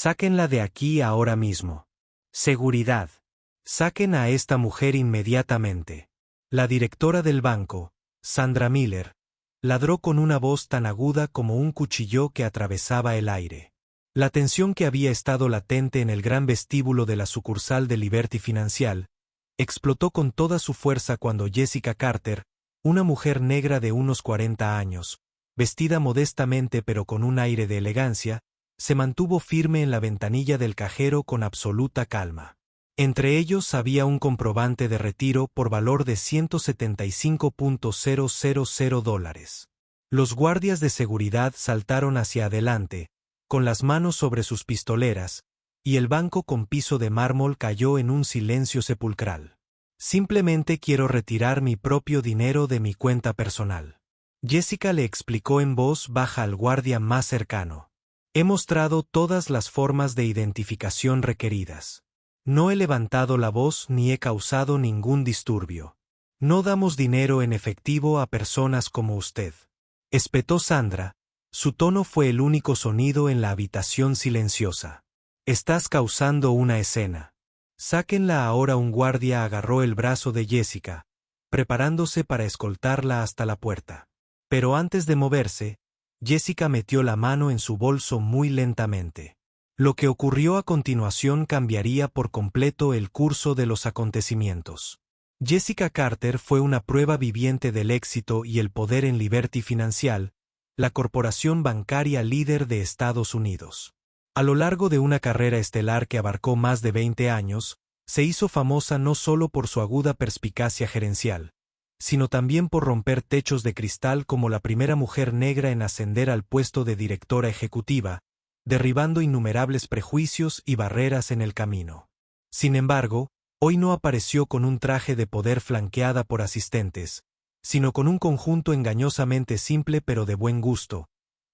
Sáquenla de aquí ahora mismo. Seguridad. Saquen a esta mujer inmediatamente. La directora del banco, Sandra Miller, ladró con una voz tan aguda como un cuchillo que atravesaba el aire. La tensión que había estado latente en el gran vestíbulo de la sucursal de Liberty Financial explotó con toda su fuerza cuando Jessica Carter, una mujer negra de unos 40 años, vestida modestamente pero con un aire de elegancia, se mantuvo firme en la ventanilla del cajero con absoluta calma. Entre ellos había un comprobante de retiro por valor de $175,000. Los guardias de seguridad saltaron hacia adelante, con las manos sobre sus pistoleras, y el banco con piso de mármol cayó en un silencio sepulcral. Simplemente quiero retirar mi propio dinero de mi cuenta personal. Jessica le explicó en voz baja al guardia más cercano. He mostrado todas las formas de identificación requeridas. No he levantado la voz ni he causado ningún disturbio. No damos dinero en efectivo a personas como usted. Espetó Sandra. Su tono fue el único sonido en la habitación silenciosa. Estás causando una escena. Sáquenla ahora. Un guardia agarró el brazo de Jessica, preparándose para escoltarla hasta la puerta. Pero antes de moverse, Jessica metió la mano en su bolso muy lentamente. Lo que ocurrió a continuación cambiaría por completo el curso de los acontecimientos. Jessica Carter fue una prueba viviente del éxito y el poder en Liberty Financial, la corporación bancaria líder de Estados Unidos. A lo largo de una carrera estelar que abarcó más de 20 años, se hizo famosa no solo por su aguda perspicacia gerencial, sino también por romper techos de cristal como la primera mujer negra en ascender al puesto de directora ejecutiva, derribando innumerables prejuicios y barreras en el camino. Sin embargo, hoy no apareció con un traje de poder flanqueada por asistentes, sino con un conjunto engañosamente simple pero de buen gusto,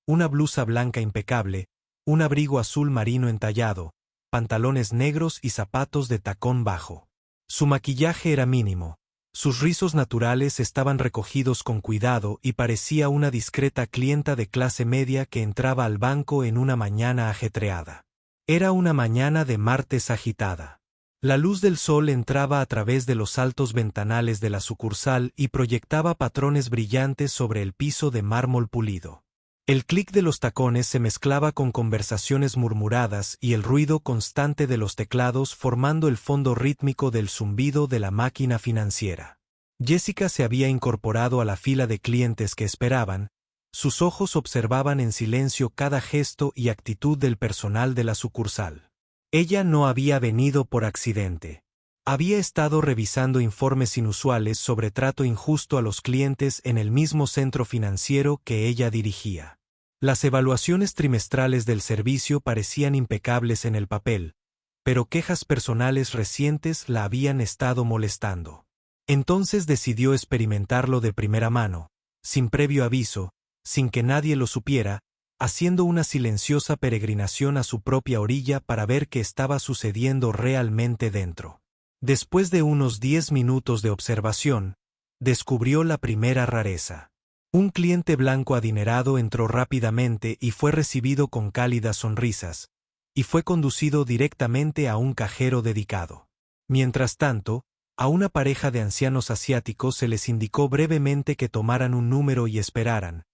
una blusa blanca impecable, un abrigo azul marino entallado, pantalones negros y zapatos de tacón bajo. Su maquillaje era mínimo, sus rizos naturales estaban recogidos con cuidado y parecía una discreta clienta de clase media que entraba al banco en una mañana ajetreada. Era una mañana de martes agitada. La luz del sol entraba a través de los altos ventanales de la sucursal y proyectaba patrones brillantes sobre el piso de mármol pulido. El clic de los tacones se mezclaba con conversaciones murmuradas y el ruido constante de los teclados formando el fondo rítmico del zumbido de la máquina financiera. Jessica se había incorporado a la fila de clientes que esperaban, sus ojos observaban en silencio cada gesto y actitud del personal de la sucursal. Ella no había venido por accidente. Había estado revisando informes inusuales sobre trato injusto a los clientes en el mismo centro financiero que ella dirigía. Las evaluaciones trimestrales del servicio parecían impecables en el papel, pero quejas personales recientes la habían estado molestando. Entonces decidió experimentarlo de primera mano, sin previo aviso, sin que nadie lo supiera, haciendo una silenciosa peregrinación a su propia orilla para ver qué estaba sucediendo realmente dentro. Después de unos 10 minutos de observación, descubrió la primera rareza. Un cliente blanco adinerado entró rápidamente y fue recibido con cálidas sonrisas, y fue conducido directamente a un cajero dedicado. Mientras tanto, a una pareja de ancianos asiáticos se les indicó brevemente que tomaran un número y esperaran,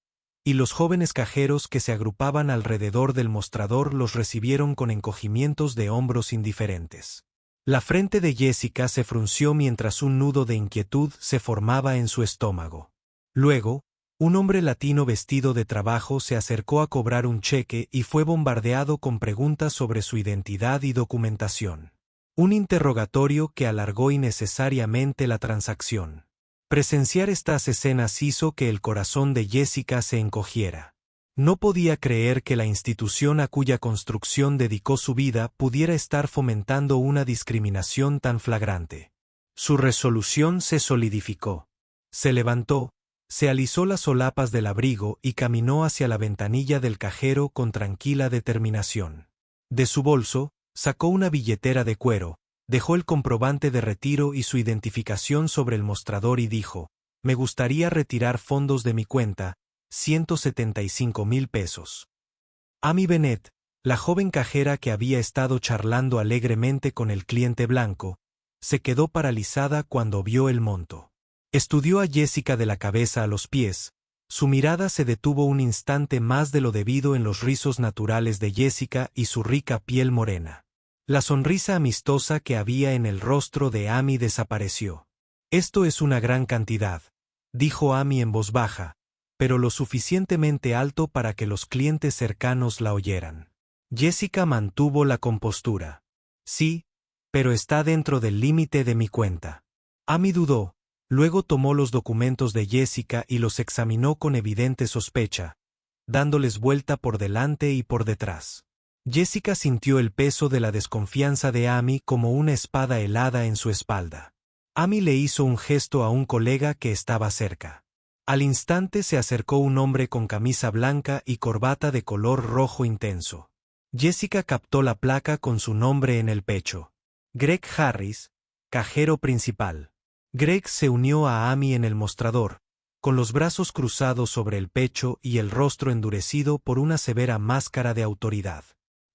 y los jóvenes cajeros que se agrupaban alrededor del mostrador los recibieron con encogimientos de hombros indiferentes. La frente de Jessica se frunció mientras un nudo de inquietud se formaba en su estómago. Luego, un hombre latino vestido de trabajo se acercó a cobrar un cheque y fue bombardeado con preguntas sobre su identidad y documentación. Un interrogatorio que alargó innecesariamente la transacción. Presenciar estas escenas hizo que el corazón de Jessica se encogiera. No podía creer que la institución a cuya construcción dedicó su vida pudiera estar fomentando una discriminación tan flagrante. Su resolución se solidificó. Se levantó, se alisó las solapas del abrigo y caminó hacia la ventanilla del cajero con tranquila determinación. De su bolso, sacó una billetera de cuero, dejó el comprobante de retiro y su identificación sobre el mostrador y dijo: «Me gustaría retirar fondos de mi cuenta, $175,000. Amy Bennett, La joven cajera, que había estado charlando alegremente con el cliente blanco, se quedó paralizada cuando vio el monto. Estudió a Jessica de la cabeza a los pies. Su mirada se detuvo un instante más de lo debido en los rizos naturales de Jessica y su rica piel morena. La sonrisa amistosa que había en el rostro de Amy desapareció. «Esto es una gran cantidad», dijo Amy en voz baja, pero lo suficientemente alto para que los clientes cercanos la oyeran. Jessica mantuvo la compostura. «Sí, pero está dentro del límite de mi cuenta». Amy dudó. Luego tomó los documentos de Jessica y los examinó con evidente sospecha, dándoles vuelta por delante y por detrás. Jessica sintió el peso de la desconfianza de Amy como una espada helada en su espalda. Amy le hizo un gesto a un colega que estaba cerca. Al instante se acercó un hombre con camisa blanca y corbata de color rojo intenso. Jessica captó la placa con su nombre en el pecho. Greg Harris, cajero principal. Greg se unió a Amy en el mostrador, con los brazos cruzados sobre el pecho y el rostro endurecido por una severa máscara de autoridad.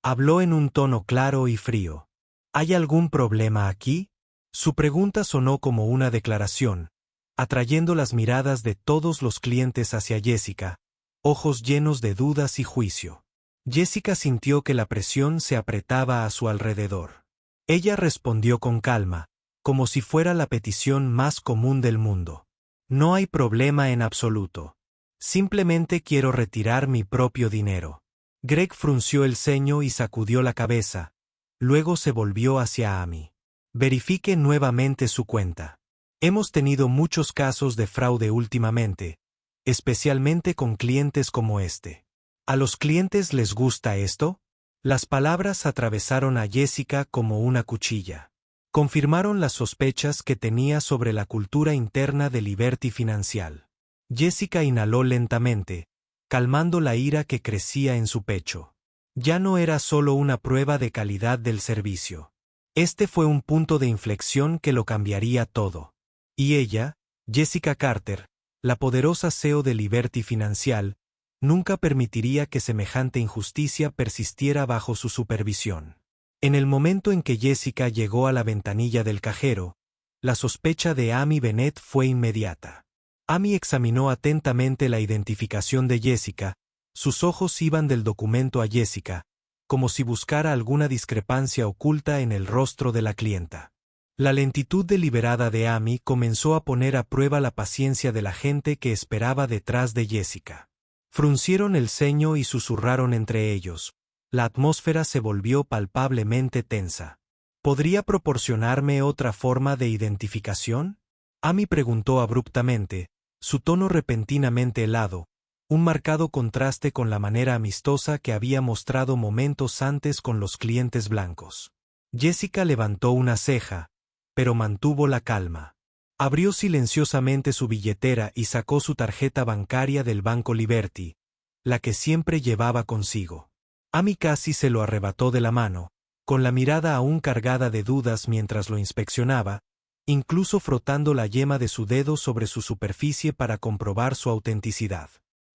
Habló en un tono claro y frío. ¿Hay algún problema aquí? Su pregunta sonó como una declaración, atrayendo las miradas de todos los clientes hacia Jessica, ojos llenos de dudas y juicio. Jessica sintió que la presión se apretaba a su alrededor. Ella respondió con calma, como si fuera la petición más común del mundo. No hay problema en absoluto. Simplemente quiero retirar mi propio dinero. Greg frunció el ceño y sacudió la cabeza. Luego se volvió hacia Amy. Verifique nuevamente su cuenta. Hemos tenido muchos casos de fraude últimamente, especialmente con clientes como este. ¿A los clientes les gusta esto? Las palabras atravesaron a Jessica como una cuchilla. Confirmaron las sospechas que tenía sobre la cultura interna de Liberty Financial. Jessica inhaló lentamente, calmando la ira que crecía en su pecho. Ya no era solo una prueba de calidad del servicio. Este fue un punto de inflexión que lo cambiaría todo. Y ella, Jessica Carter, la poderosa CEO de Liberty Financial, nunca permitiría que semejante injusticia persistiera bajo su supervisión. En el momento en que Jessica llegó a la ventanilla del cajero, la sospecha de Amy Bennett fue inmediata. Amy examinó atentamente la identificación de Jessica, sus ojos iban del documento a Jessica, como si buscara alguna discrepancia oculta en el rostro de la clienta. La lentitud deliberada de Amy comenzó a poner a prueba la paciencia de la gente que esperaba detrás de Jessica. Fruncieron el ceño y susurraron entre ellos. La atmósfera se volvió palpablemente tensa. ¿Podría proporcionarme otra forma de identificación? Amy preguntó abruptamente, su tono repentinamente helado, un marcado contraste con la manera amistosa que había mostrado momentos antes con los clientes blancos. Jessica levantó una ceja, pero mantuvo la calma. Abrió silenciosamente su billetera y sacó su tarjeta bancaria del Banco Liberty, la que siempre llevaba consigo. Amy casi se lo arrebató de la mano, con la mirada aún cargada de dudas mientras lo inspeccionaba, incluso frotando la yema de su dedo sobre su superficie para comprobar su autenticidad.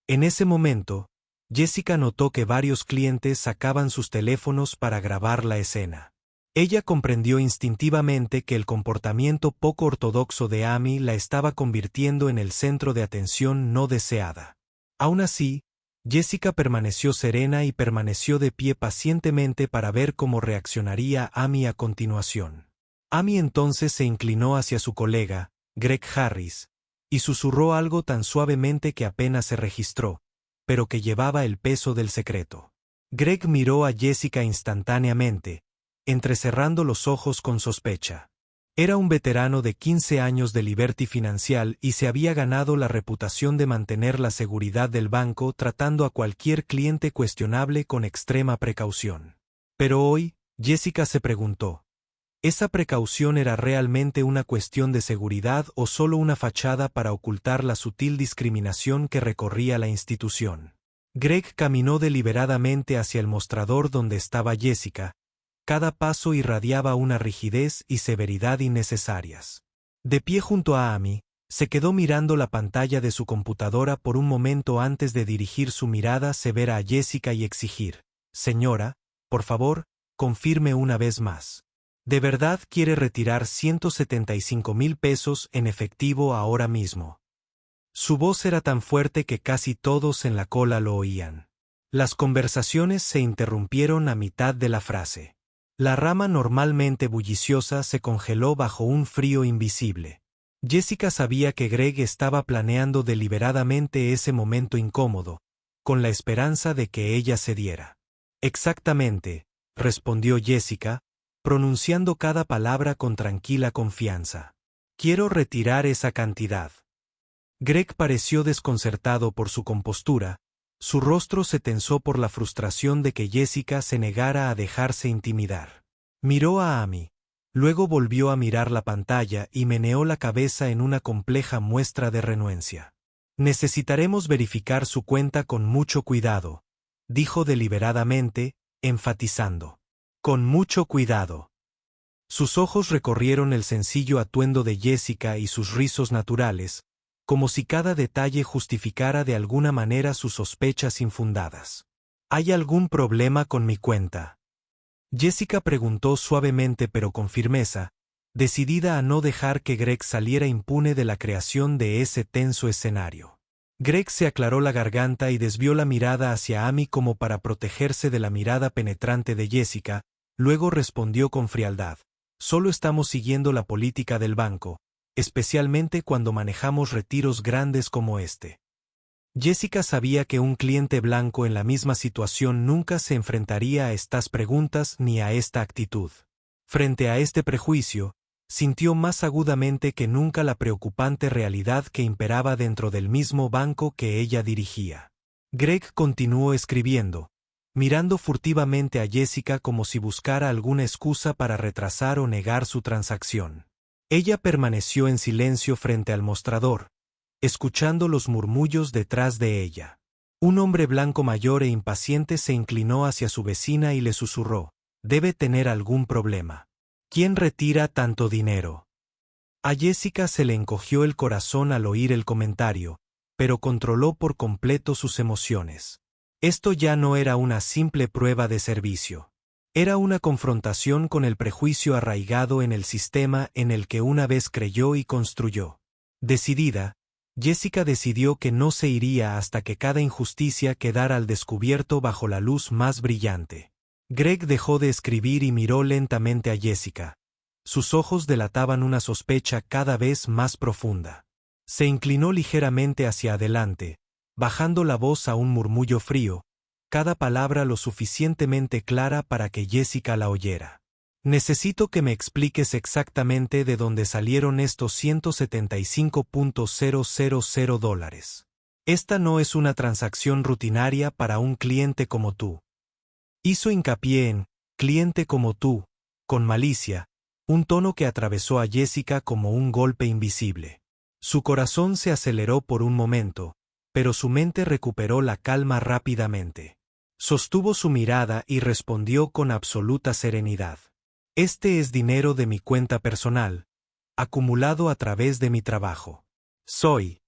En ese momento, Jessica notó que varios clientes sacaban sus teléfonos para grabar la escena. Ella comprendió instintivamente que el comportamiento poco ortodoxo de Amy la estaba convirtiendo en el centro de atención no deseada. Aún así, Jessica permaneció serena y permaneció de pie pacientemente para ver cómo reaccionaría Amy a continuación. Amy entonces se inclinó hacia su colega, Greg Harris, y susurró algo tan suavemente que apenas se registró, pero que llevaba el peso del secreto. Greg miró a Jessica instantáneamente, entrecerrando los ojos con sospecha. Era un veterano de 15 años de Liberty Financial y se había ganado la reputación de mantener la seguridad del banco tratando a cualquier cliente cuestionable con extrema precaución. Pero hoy, Jessica se preguntó, ¿esa precaución era realmente una cuestión de seguridad o solo una fachada para ocultar la sutil discriminación que recorría la institución? Greg caminó deliberadamente hacia el mostrador donde estaba Jessica. Cada paso irradiaba una rigidez y severidad innecesarias. De pie junto a Amy, se quedó mirando la pantalla de su computadora por un momento antes de dirigir su mirada severa a Jessica y exigir, «Señora, por favor, confirme una vez más. ¿De verdad quiere retirar 175,000 pesos en efectivo ahora mismo? Su voz era tan fuerte que casi todos en la cola lo oían. Las conversaciones se interrumpieron a mitad de la frase. La rama normalmente bulliciosa se congeló bajo un frío invisible. Jessica sabía que Greg estaba planeando deliberadamente ese momento incómodo, con la esperanza de que ella cediera. Exactamente, respondió Jessica, pronunciando cada palabra con tranquila confianza. Quiero retirar esa cantidad. Greg pareció desconcertado por su compostura, su rostro se tensó por la frustración de que Jessica se negara a dejarse intimidar. Miró a Amy. Luego volvió a mirar la pantalla y meneó la cabeza en una compleja muestra de renuencia. Necesitaremos verificar su cuenta con mucho cuidado, dijo deliberadamente, enfatizando. Con mucho cuidado. Sus ojos recorrieron el sencillo atuendo de Jessica y sus rizos naturales, como si cada detalle justificara de alguna manera sus sospechas infundadas. ¿Hay algún problema con mi cuenta? Jessica preguntó suavemente pero con firmeza, decidida a no dejar que Greg saliera impune de la creación de ese tenso escenario. Greg se aclaró la garganta y desvió la mirada hacia Amy como para protegerse de la mirada penetrante de Jessica, luego respondió con frialdad. Solo estamos siguiendo la política del banco, especialmente cuando manejamos retiros grandes como este. Jessica sabía que un cliente blanco en la misma situación nunca se enfrentaría a estas preguntas ni a esta actitud. Frente a este prejuicio, sintió más agudamente que nunca la preocupante realidad que imperaba dentro del mismo banco que ella dirigía. Greg continuó escribiendo, mirando furtivamente a Jessica como si buscara alguna excusa para retrasar o negar su transacción. Ella permaneció en silencio frente al mostrador, escuchando los murmullos detrás de ella. Un hombre blanco mayor e impaciente se inclinó hacia su vecina y le susurró, «Debe tener algún problema. ¿Quién retira tanto dinero?» A Jessica se le encogió el corazón al oír el comentario, pero controló por completo sus emociones. Esto ya no era una simple prueba de servicio. Era una confrontación con el prejuicio arraigado en el sistema en el que una vez creyó y construyó. Decidida, Jessica decidió que no se iría hasta que cada injusticia quedara al descubierto bajo la luz más brillante. Greg dejó de escribir y miró lentamente a Jessica. Sus ojos delataban una sospecha cada vez más profunda. Se inclinó ligeramente hacia adelante, bajando la voz a un murmullo frío, cada palabra lo suficientemente clara para que Jessica la oyera. Necesito que me expliques exactamente de dónde salieron estos $175,000. Esta no es una transacción rutinaria para un cliente como tú. Hizo hincapié en cliente como tú, con malicia, un tono que atravesó a Jessica como un golpe invisible. Su corazón se aceleró por un momento, pero su mente recuperó la calma rápidamente. Sostuvo su mirada y respondió con absoluta serenidad. Este es dinero de mi cuenta personal, acumulado a través de mi trabajo. Soy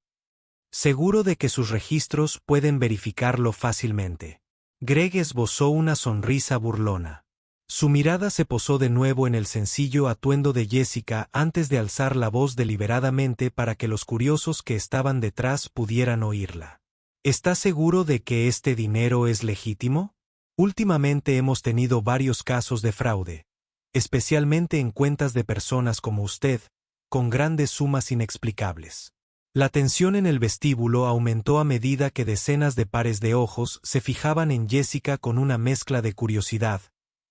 seguro de que sus registros pueden verificarlo fácilmente. Greg esbozó una sonrisa burlona. Su mirada se posó de nuevo en el sencillo atuendo de Jessica antes de alzar la voz deliberadamente para que los curiosos que estaban detrás pudieran oírla. ¿Está seguro de que este dinero es legítimo? Últimamente hemos tenido varios casos de fraude, especialmente en cuentas de personas como usted, con grandes sumas inexplicables. La tensión en el vestíbulo aumentó a medida que decenas de pares de ojos se fijaban en Jessica con una mezcla de curiosidad,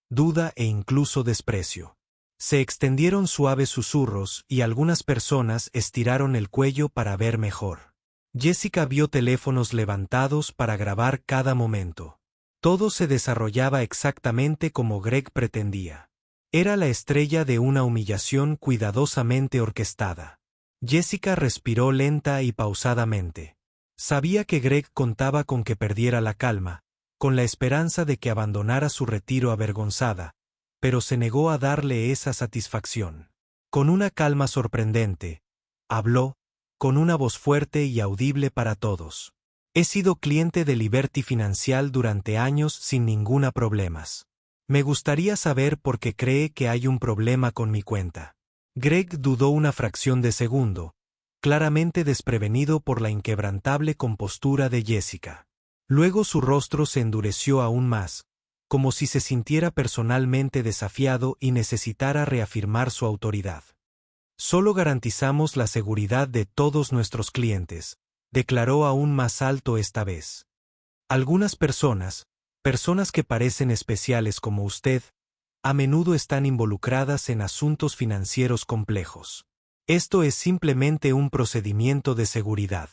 duda e incluso desprecio. Se extendieron suaves susurros y algunas personas estiraron el cuello para ver mejor. Jessica vio teléfonos levantados para grabar cada momento. Todo se desarrollaba exactamente como Greg pretendía. Era la estrella de una humillación cuidadosamente orquestada. Jessica respiró lenta y pausadamente. Sabía que Greg contaba con que perdiera la calma, con la esperanza de que abandonara su retiro avergonzada, pero se negó a darle esa satisfacción. Con una calma sorprendente, habló, con una voz fuerte y audible para todos. He sido cliente de Liberty Financial durante años sin ninguna problemas. Me gustaría saber por qué cree que hay un problema con mi cuenta. Greg dudó una fracción de segundo, claramente desprevenido por la inquebrantable compostura de Jessica. Luego su rostro se endureció aún más, como si se sintiera personalmente desafiado y necesitara reafirmar su autoridad. Solo garantizamos la seguridad de todos nuestros clientes, declaró aún más alto esta vez. Algunas personas que parecen especiales como usted, a menudo están involucradas en asuntos financieros complejos. Esto es simplemente un procedimiento de seguridad.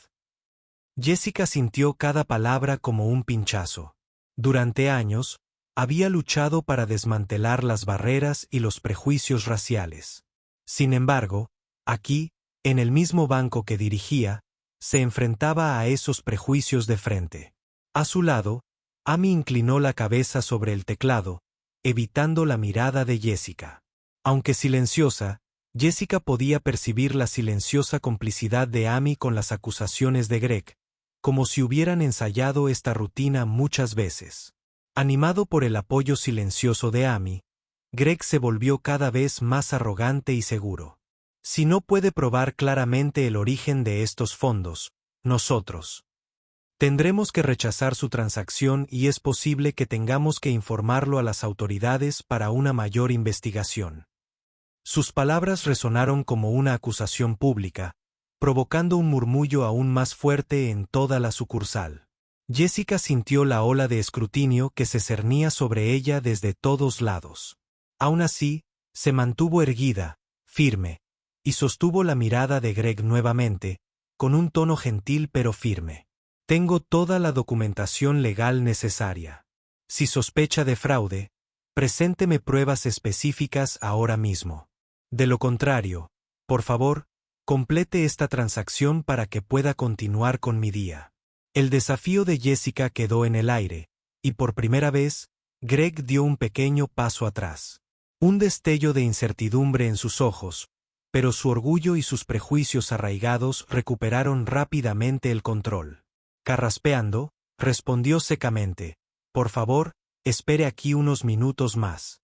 Jessica sintió cada palabra como un pinchazo. Durante años, había luchado para desmantelar las barreras y los prejuicios raciales. Sin embargo, aquí, en el mismo banco que dirigía, se enfrentaba a esos prejuicios de frente. A su lado, Amy inclinó la cabeza sobre el teclado, evitando la mirada de Jessica. Aunque silenciosa, Jessica podía percibir la silenciosa complicidad de Amy con las acusaciones de Greg, como si hubieran ensayado esta rutina muchas veces. Animado por el apoyo silencioso de Amy, Greg se volvió cada vez más arrogante y seguro. Si no puede probar claramente el origen de estos fondos, nosotros tendremos que rechazar su transacción y es posible que tengamos que informarlo a las autoridades para una mayor investigación. Sus palabras resonaron como una acusación pública, provocando un murmullo aún más fuerte en toda la sucursal. Jessica sintió la ola de escrutinio que se cernía sobre ella desde todos lados. Aún así, se mantuvo erguida, firme, y sostuvo la mirada de Greg nuevamente, con un tono gentil pero firme. Tengo toda la documentación legal necesaria. Si sospecha de fraude, presénteme pruebas específicas ahora mismo. De lo contrario, por favor, complete esta transacción para que pueda continuar con mi día. El desafío de Jessica quedó en el aire, y por primera vez, Greg dio un pequeño paso atrás. Un destello de incertidumbre en sus ojos, pero su orgullo y sus prejuicios arraigados recuperaron rápidamente el control. Carraspeando, respondió secamente, por favor, espere aquí unos minutos más.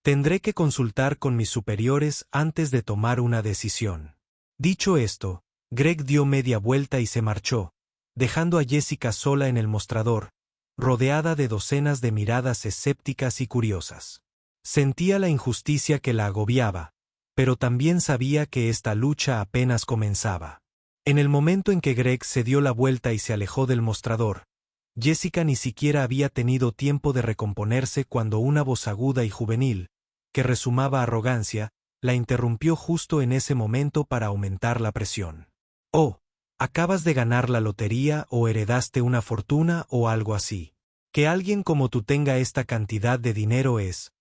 Tendré que consultar con mis superiores antes de tomar una decisión. Dicho esto, Greg dio media vuelta y se marchó, dejando a Jessica sola en el mostrador, rodeada de docenas de miradas escépticas y curiosas. Sentía la injusticia que la agobiaba, pero también sabía que esta lucha apenas comenzaba. En el momento en que Greg se dio la vuelta y se alejó del mostrador, Jessica ni siquiera había tenido tiempo de recomponerse cuando una voz aguda y juvenil, que rezumaba arrogancia, la interrumpió justo en ese momento para aumentar la presión. «Oh, acabas de ganar la lotería o heredaste una fortuna o algo así. Que alguien como tú tenga esta cantidad de dinero es,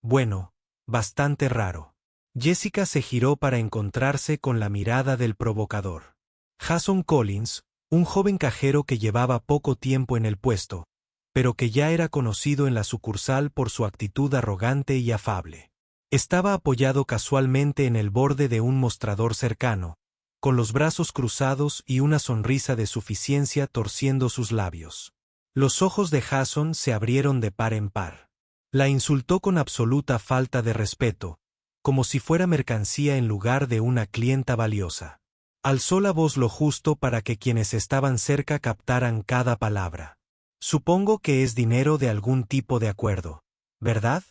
bueno, bastante raro». Jessica se giró para encontrarse con la mirada del provocador. Jason Collins, un joven cajero que llevaba poco tiempo en el puesto, pero que ya era conocido en la sucursal por su actitud arrogante y afable. Estaba apoyado casualmente en el borde de un mostrador cercano, con los brazos cruzados y una sonrisa de suficiencia torciendo sus labios. Los ojos de Jason se abrieron de par en par. La insultó con absoluta falta de respeto, como si fuera mercancía en lugar de una clienta valiosa. Alzó la voz lo justo para que quienes estaban cerca captaran cada palabra. Supongo que es dinero de algún tipo de acuerdo, ¿verdad?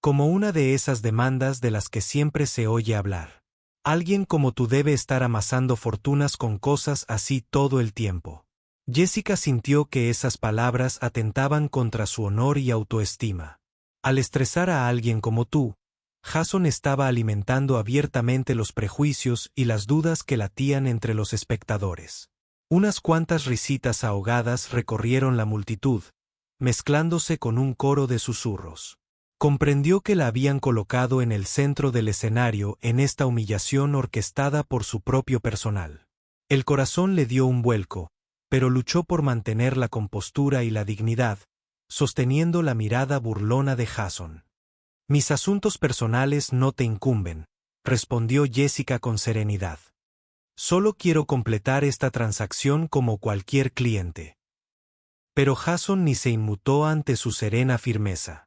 Como una de esas demandas de las que siempre se oye hablar. Alguien como tú debe estar amasando fortunas con cosas así todo el tiempo. Jessica sintió que esas palabras atentaban contra su honor y autoestima. Al estresar a alguien como tú, Jason estaba alimentando abiertamente los prejuicios y las dudas que latían entre los espectadores. Unas cuantas risitas ahogadas recorrieron la multitud, mezclándose con un coro de susurros. Comprendió que la habían colocado en el centro del escenario en esta humillación orquestada por su propio personal. El corazón le dio un vuelco, pero luchó por mantener la compostura y la dignidad, sosteniendo la mirada burlona de Jason. «Mis asuntos personales no te incumben», respondió Jessica con serenidad. «Solo quiero completar esta transacción como cualquier cliente». Pero Jason ni se inmutó ante su serena firmeza.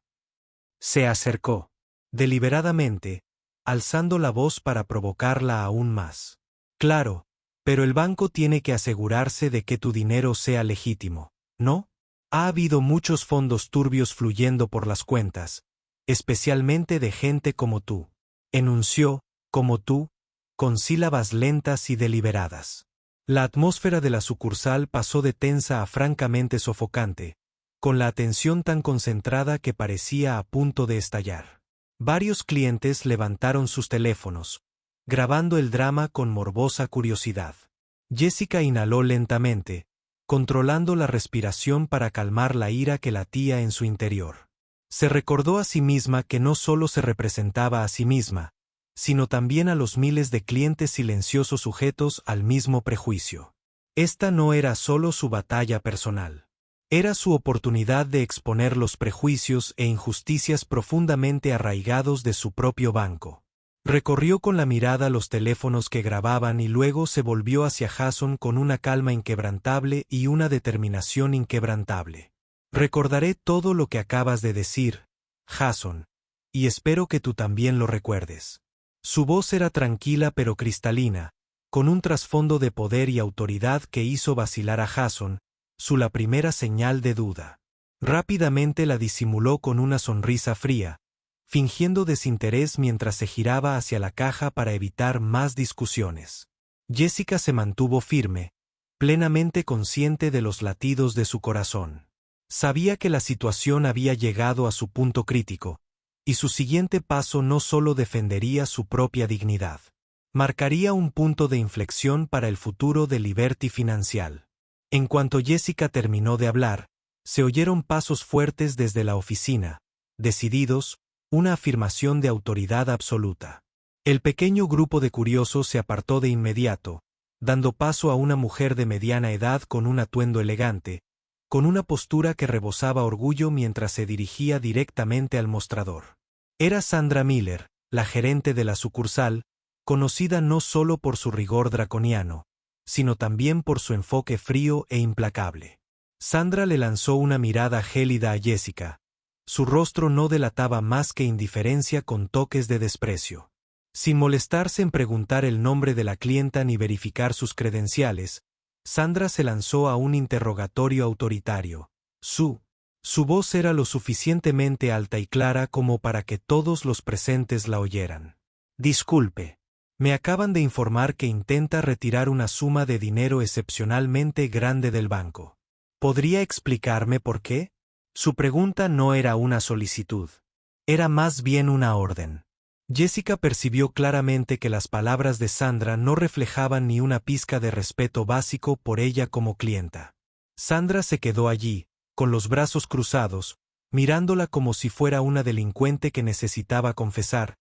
Se acercó, deliberadamente, alzando la voz para provocarla aún más. Claro, pero el banco tiene que asegurarse de que tu dinero sea legítimo, ¿no? Ha habido muchos fondos turbios fluyendo por las cuentas, especialmente de gente como tú. Enunció, como tú, con sílabas lentas y deliberadas. La atmósfera de la sucursal pasó de tensa a francamente sofocante, con la atención tan concentrada que parecía a punto de estallar. Varios clientes levantaron sus teléfonos, grabando el drama con morbosa curiosidad. Jessica inhaló lentamente, controlando la respiración para calmar la ira que latía en su interior. Se recordó a sí misma que no solo se representaba a sí misma, sino también a los miles de clientes silenciosos sujetos al mismo prejuicio. Esta no era solo su batalla personal. Era su oportunidad de exponer los prejuicios e injusticias profundamente arraigados de su propio banco. Recorrió con la mirada los teléfonos que grababan y luego se volvió hacia Jason con una calma inquebrantable y una determinación inquebrantable. Recordaré todo lo que acabas de decir, Jason, y espero que tú también lo recuerdes. Su voz era tranquila pero cristalina, con un trasfondo de poder y autoridad que hizo vacilar a Jason, la primera señal de duda. Rápidamente la disimuló con una sonrisa fría, fingiendo desinterés mientras se giraba hacia la caja para evitar más discusiones. Jessica se mantuvo firme, plenamente consciente de los latidos de su corazón. Sabía que la situación había llegado a su punto crítico, y su siguiente paso no solo defendería su propia dignidad. Marcaría un punto de inflexión para el futuro de Liberty Financial. En cuanto Jessica terminó de hablar, se oyeron pasos fuertes desde la oficina, decididos, una afirmación de autoridad absoluta. El pequeño grupo de curiosos se apartó de inmediato, dando paso a una mujer de mediana edad con un atuendo elegante, con una postura que rebosaba orgullo mientras se dirigía directamente al mostrador. Era Sandra Miller, la gerente de la sucursal, conocida no solo por su rigor draconiano, sino también por su enfoque frío e implacable. Sandra le lanzó una mirada gélida a Jessica. Su rostro no delataba más que indiferencia con toques de desprecio. Sin molestarse en preguntar el nombre de la clienta ni verificar sus credenciales, Sandra se lanzó a un interrogatorio autoritario. Su voz era lo suficientemente alta y clara como para que todos los presentes la oyeran. Disculpe. Me acaban de informar que intenta retirar una suma de dinero excepcionalmente grande del banco. ¿Podría explicarme por qué? Su pregunta no era una solicitud. Era más bien una orden. Jessica percibió claramente que las palabras de Sandra no reflejaban ni una pizca de respeto básico por ella como clienta. Sandra se quedó allí, con los brazos cruzados, mirándola como si fuera una delincuente que necesitaba confesar,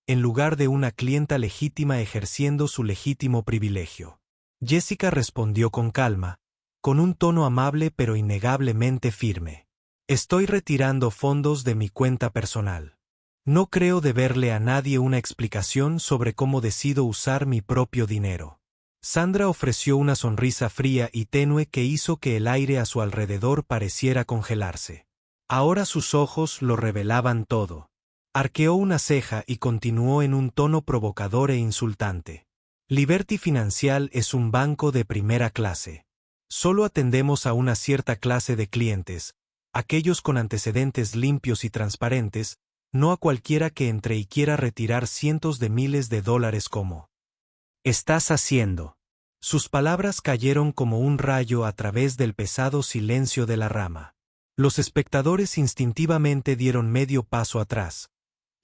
en lugar de una clienta legítima ejerciendo su legítimo privilegio. Jessica respondió con calma, con un tono amable pero innegablemente firme. Estoy retirando fondos de mi cuenta personal. No creo deberle a nadie una explicación sobre cómo decido usar mi propio dinero. Sandra ofreció una sonrisa fría y tenue que hizo que el aire a su alrededor pareciera congelarse. Ahora sus ojos lo revelaban todo. Arqueó una ceja y continuó en un tono provocador e insultante. Liberty Financial es un banco de primera clase. Solo atendemos a una cierta clase de clientes, aquellos con antecedentes limpios y transparentes, no a cualquiera que entre y quiera retirar cientos de miles de dólares como estás haciendo. Sus palabras cayeron como un rayo a través del pesado silencio de la rama. Los espectadores instintivamente dieron medio paso atrás,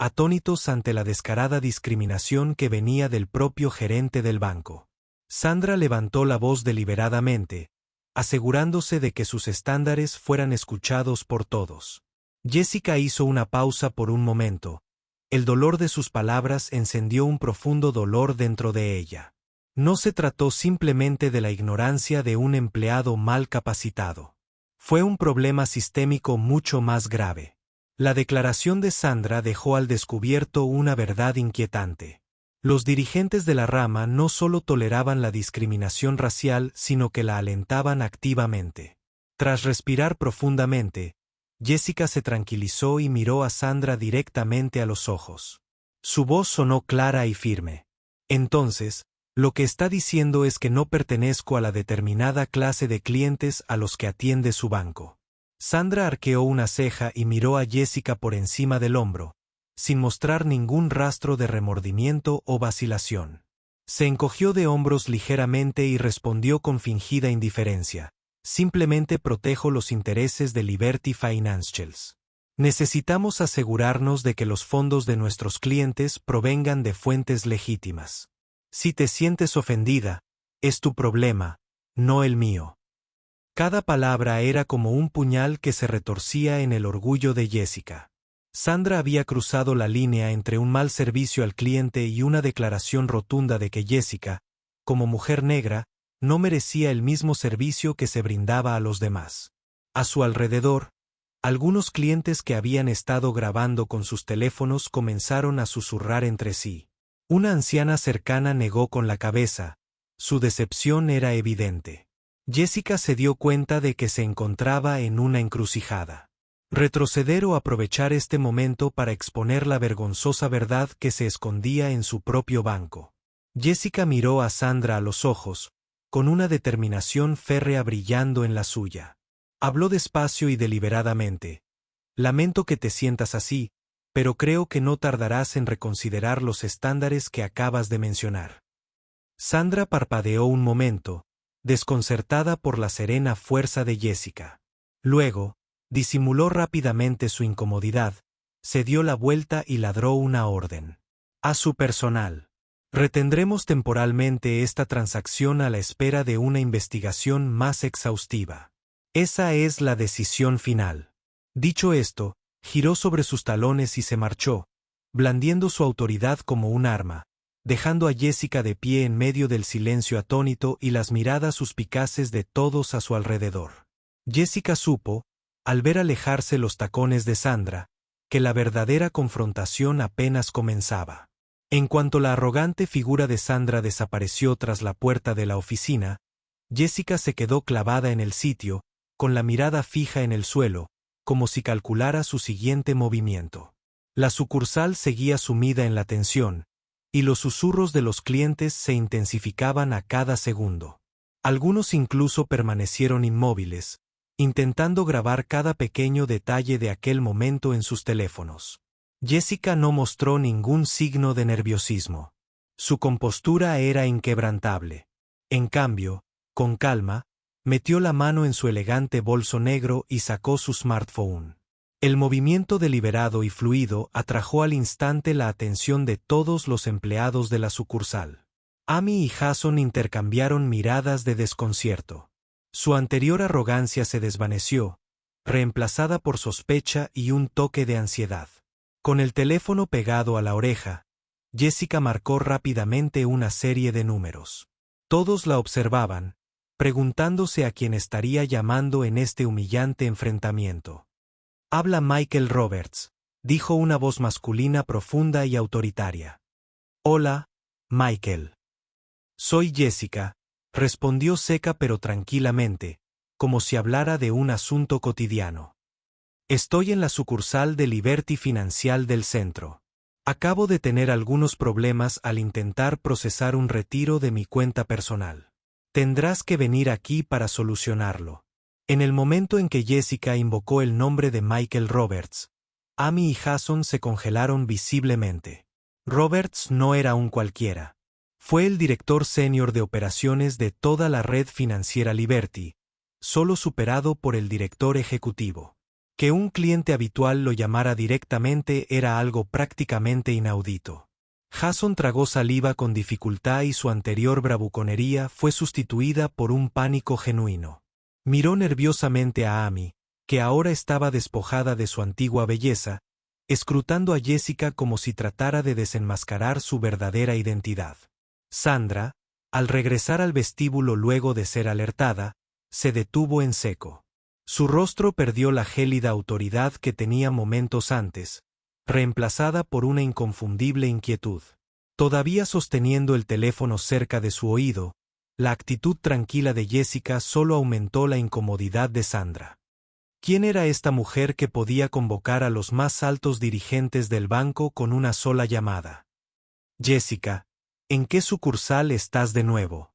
atónitos ante la descarada discriminación que venía del propio gerente del banco. Sandra levantó la voz deliberadamente, asegurándose de que sus estándares fueran escuchados por todos. Jessica hizo una pausa por un momento. El dolor de sus palabras encendió un profundo dolor dentro de ella. No se trató simplemente de la ignorancia de un empleado mal capacitado. Fue un problema sistémico mucho más grave. La declaración de Sandra dejó al descubierto una verdad inquietante. Los dirigentes de la rama no solo toleraban la discriminación racial, sino que la alentaban activamente. Tras respirar profundamente, Jessica se tranquilizó y miró a Sandra directamente a los ojos. Su voz sonó clara y firme. Entonces, lo que está diciendo es que no pertenezco a la determinada clase de clientes a los que atiende su banco. Sandra arqueó una ceja y miró a Jessica por encima del hombro, sin mostrar ningún rastro de remordimiento o vacilación. Se encogió de hombros ligeramente y respondió con fingida indiferencia. Simplemente protejo los intereses de Liberty Financials. Necesitamos asegurarnos de que los fondos de nuestros clientes provengan de fuentes legítimas. Si te sientes ofendida, es tu problema, no el mío. Cada palabra era como un puñal que se retorcía en el orgullo de Jessica. Sandra había cruzado la línea entre un mal servicio al cliente y una declaración rotunda de que Jessica, como mujer negra, no merecía el mismo servicio que se brindaba a los demás. A su alrededor, algunos clientes que habían estado grabando con sus teléfonos comenzaron a susurrar entre sí. Una anciana cercana negó con la cabeza. Su decepción era evidente. Jessica se dio cuenta de que se encontraba en una encrucijada. Retroceder o aprovechar este momento para exponer la vergonzosa verdad que se escondía en su propio banco. Jessica miró a Sandra a los ojos, con una determinación férrea brillando en la suya. Habló despacio y deliberadamente. Lamento que te sientas así, pero creo que no tardarás en reconsiderar los estándares que acabas de mencionar. Sandra parpadeó un momento, desconcertada por la serena fuerza de Jessica. Luego, disimuló rápidamente su incomodidad, se dio la vuelta y ladró una orden. A su personal. Retendremos temporalmente esta transacción a la espera de una investigación más exhaustiva. Esa es la decisión final. Dicho esto, giró sobre sus talones y se marchó, blandiendo su autoridad como un arma, dejando a Jessica de pie en medio del silencio atónito y las miradas suspicaces de todos a su alrededor. Jessica supo, al ver alejarse los tacones de Sandra, que la verdadera confrontación apenas comenzaba. En cuanto la arrogante figura de Sandra desapareció tras la puerta de la oficina, Jessica se quedó clavada en el sitio, con la mirada fija en el suelo, como si calculara su siguiente movimiento. La sucursal seguía sumida en la tensión, y los susurros de los clientes se intensificaban a cada segundo. Algunos incluso permanecieron inmóviles, intentando grabar cada pequeño detalle de aquel momento en sus teléfonos. Jessica no mostró ningún signo de nerviosismo. Su compostura era inquebrantable. En cambio, con calma, metió la mano en su elegante bolso negro y sacó su smartphone. El movimiento deliberado y fluido atrajo al instante la atención de todos los empleados de la sucursal. Amy y Jason intercambiaron miradas de desconcierto. Su anterior arrogancia se desvaneció, reemplazada por sospecha y un toque de ansiedad. Con el teléfono pegado a la oreja, Jessica marcó rápidamente una serie de números. Todos la observaban, preguntándose a quién estaría llamando en este humillante enfrentamiento. «Habla Michael Roberts», dijo una voz masculina profunda y autoritaria. «Hola, Michael». «Soy Jessica», respondió seca pero tranquilamente, como si hablara de un asunto cotidiano. «Estoy en la sucursal de Liberty Financial del centro. Acabo de tener algunos problemas al intentar procesar un retiro de mi cuenta personal. Tendrás que venir aquí para solucionarlo». En el momento en que Jessica invocó el nombre de Michael Roberts, Amy y Jason se congelaron visiblemente. Roberts no era un cualquiera. Fue el director senior de operaciones de toda la red financiera Liberty, solo superado por el director ejecutivo. Que un cliente habitual lo llamara directamente era algo prácticamente inaudito. Jason tragó saliva con dificultad y su anterior bravuconería fue sustituida por un pánico genuino. Miró nerviosamente a Amy, que ahora estaba despojada de su antigua belleza, escrutando a Jessica como si tratara de desenmascarar su verdadera identidad. Sandra, al regresar al vestíbulo luego de ser alertada, se detuvo en seco. Su rostro perdió la gélida autoridad que tenía momentos antes, reemplazada por una inconfundible inquietud. Todavía sosteniendo el teléfono cerca de su oído, la actitud tranquila de Jessica solo aumentó la incomodidad de Sandra. ¿Quién era esta mujer que podía convocar a los más altos dirigentes del banco con una sola llamada? Jessica, ¿en qué sucursal estás de nuevo?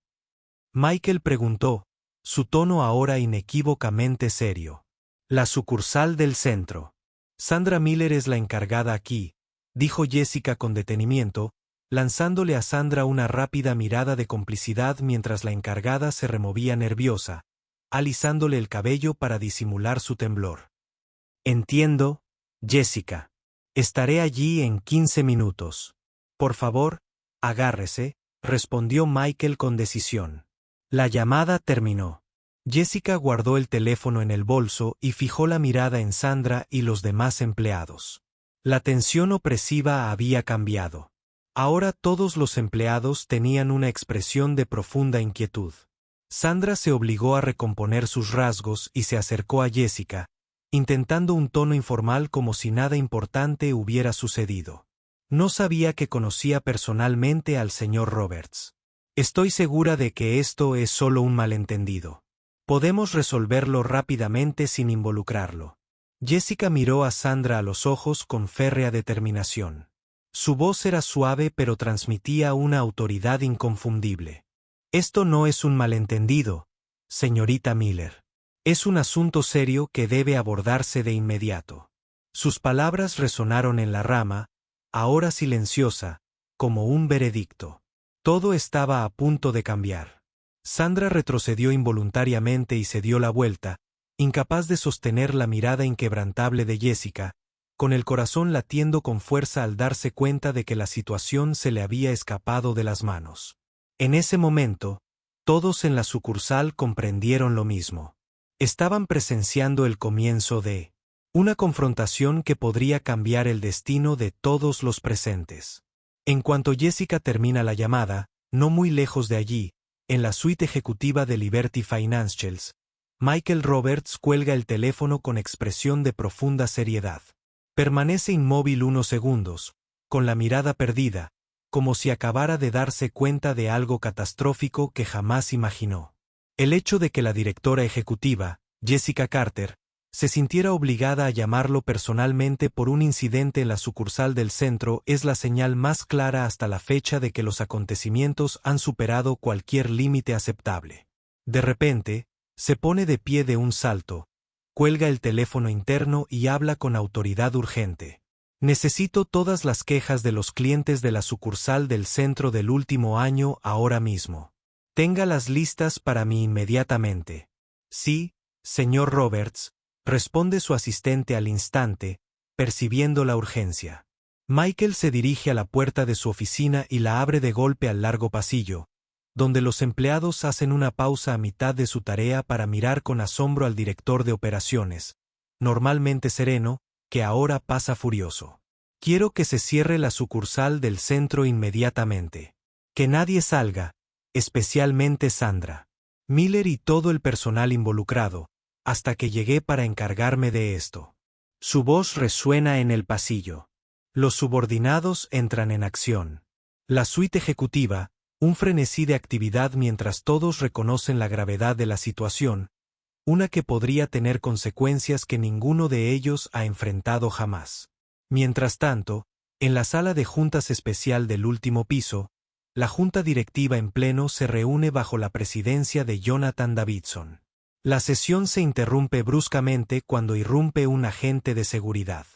Michael preguntó, su tono ahora inequívocamente serio. La sucursal del centro. Sandra Miller es la encargada aquí, dijo Jessica con detenimiento, lanzándole a Sandra una rápida mirada de complicidad mientras la encargada se removía nerviosa, alisándole el cabello para disimular su temblor. Entiendo, Jessica. Estaré allí en 15 minutos. Por favor, agárrese, respondió Michael con decisión. La llamada terminó. Jessica guardó el teléfono en el bolso y fijó la mirada en Sandra y los demás empleados. La tensión opresiva había cambiado. Ahora todos los empleados tenían una expresión de profunda inquietud. Sandra se obligó a recomponer sus rasgos y se acercó a Jessica, intentando un tono informal como si nada importante hubiera sucedido. No sabía que conocía personalmente al señor Roberts. Estoy segura de que esto es solo un malentendido. Podemos resolverlo rápidamente sin involucrarlo. Jessica miró a Sandra a los ojos con férrea determinación. Su voz era suave pero transmitía una autoridad inconfundible. Esto no es un malentendido, señorita Miller. Es un asunto serio que debe abordarse de inmediato. Sus palabras resonaron en la rama, ahora silenciosa, como un veredicto. Todo estaba a punto de cambiar. Sandra retrocedió involuntariamente y se dio la vuelta, incapaz de sostener la mirada inquebrantable de Jessica, con el corazón latiendo con fuerza al darse cuenta de que la situación se le había escapado de las manos. En ese momento, todos en la sucursal comprendieron lo mismo. Estaban presenciando el comienzo de una confrontación que podría cambiar el destino de todos los presentes. En cuanto Jessica termina la llamada, no muy lejos de allí, en la suite ejecutiva de Liberty Financials, Michael Roberts cuelga el teléfono con expresión de profunda seriedad. Permanece inmóvil unos segundos, con la mirada perdida, como si acabara de darse cuenta de algo catastrófico que jamás imaginó. El hecho de que la directora ejecutiva, Jessica Carter, se sintiera obligada a llamarlo personalmente por un incidente en la sucursal del centro es la señal más clara hasta la fecha de que los acontecimientos han superado cualquier límite aceptable. De repente, se pone de pie de un salto, cuelga el teléfono interno y habla con autoridad urgente. Necesito todas las quejas de los clientes de la sucursal del centro del último año ahora mismo. Téngalas listas para mí inmediatamente. Sí, señor Roberts, responde su asistente al instante, percibiendo la urgencia. Michael se dirige a la puerta de su oficina y la abre de golpe al largo pasillo, donde los empleados hacen una pausa a mitad de su tarea para mirar con asombro al director de operaciones, normalmente sereno, que ahora pasa furioso. Quiero que se cierre la sucursal del centro inmediatamente. Que nadie salga, especialmente Sandra Miller y todo el personal involucrado, hasta que llegué para encargarme de esto. Su voz resuena en el pasillo. Los subordinados entran en acción. La suite ejecutiva, un frenesí de actividad mientras todos reconocen la gravedad de la situación, una que podría tener consecuencias que ninguno de ellos ha enfrentado jamás. Mientras tanto, en la sala de juntas especial del último piso, la junta directiva en pleno se reúne bajo la presidencia de Jonathan Davidson. La sesión se interrumpe bruscamente cuando irrumpe un agente de seguridad.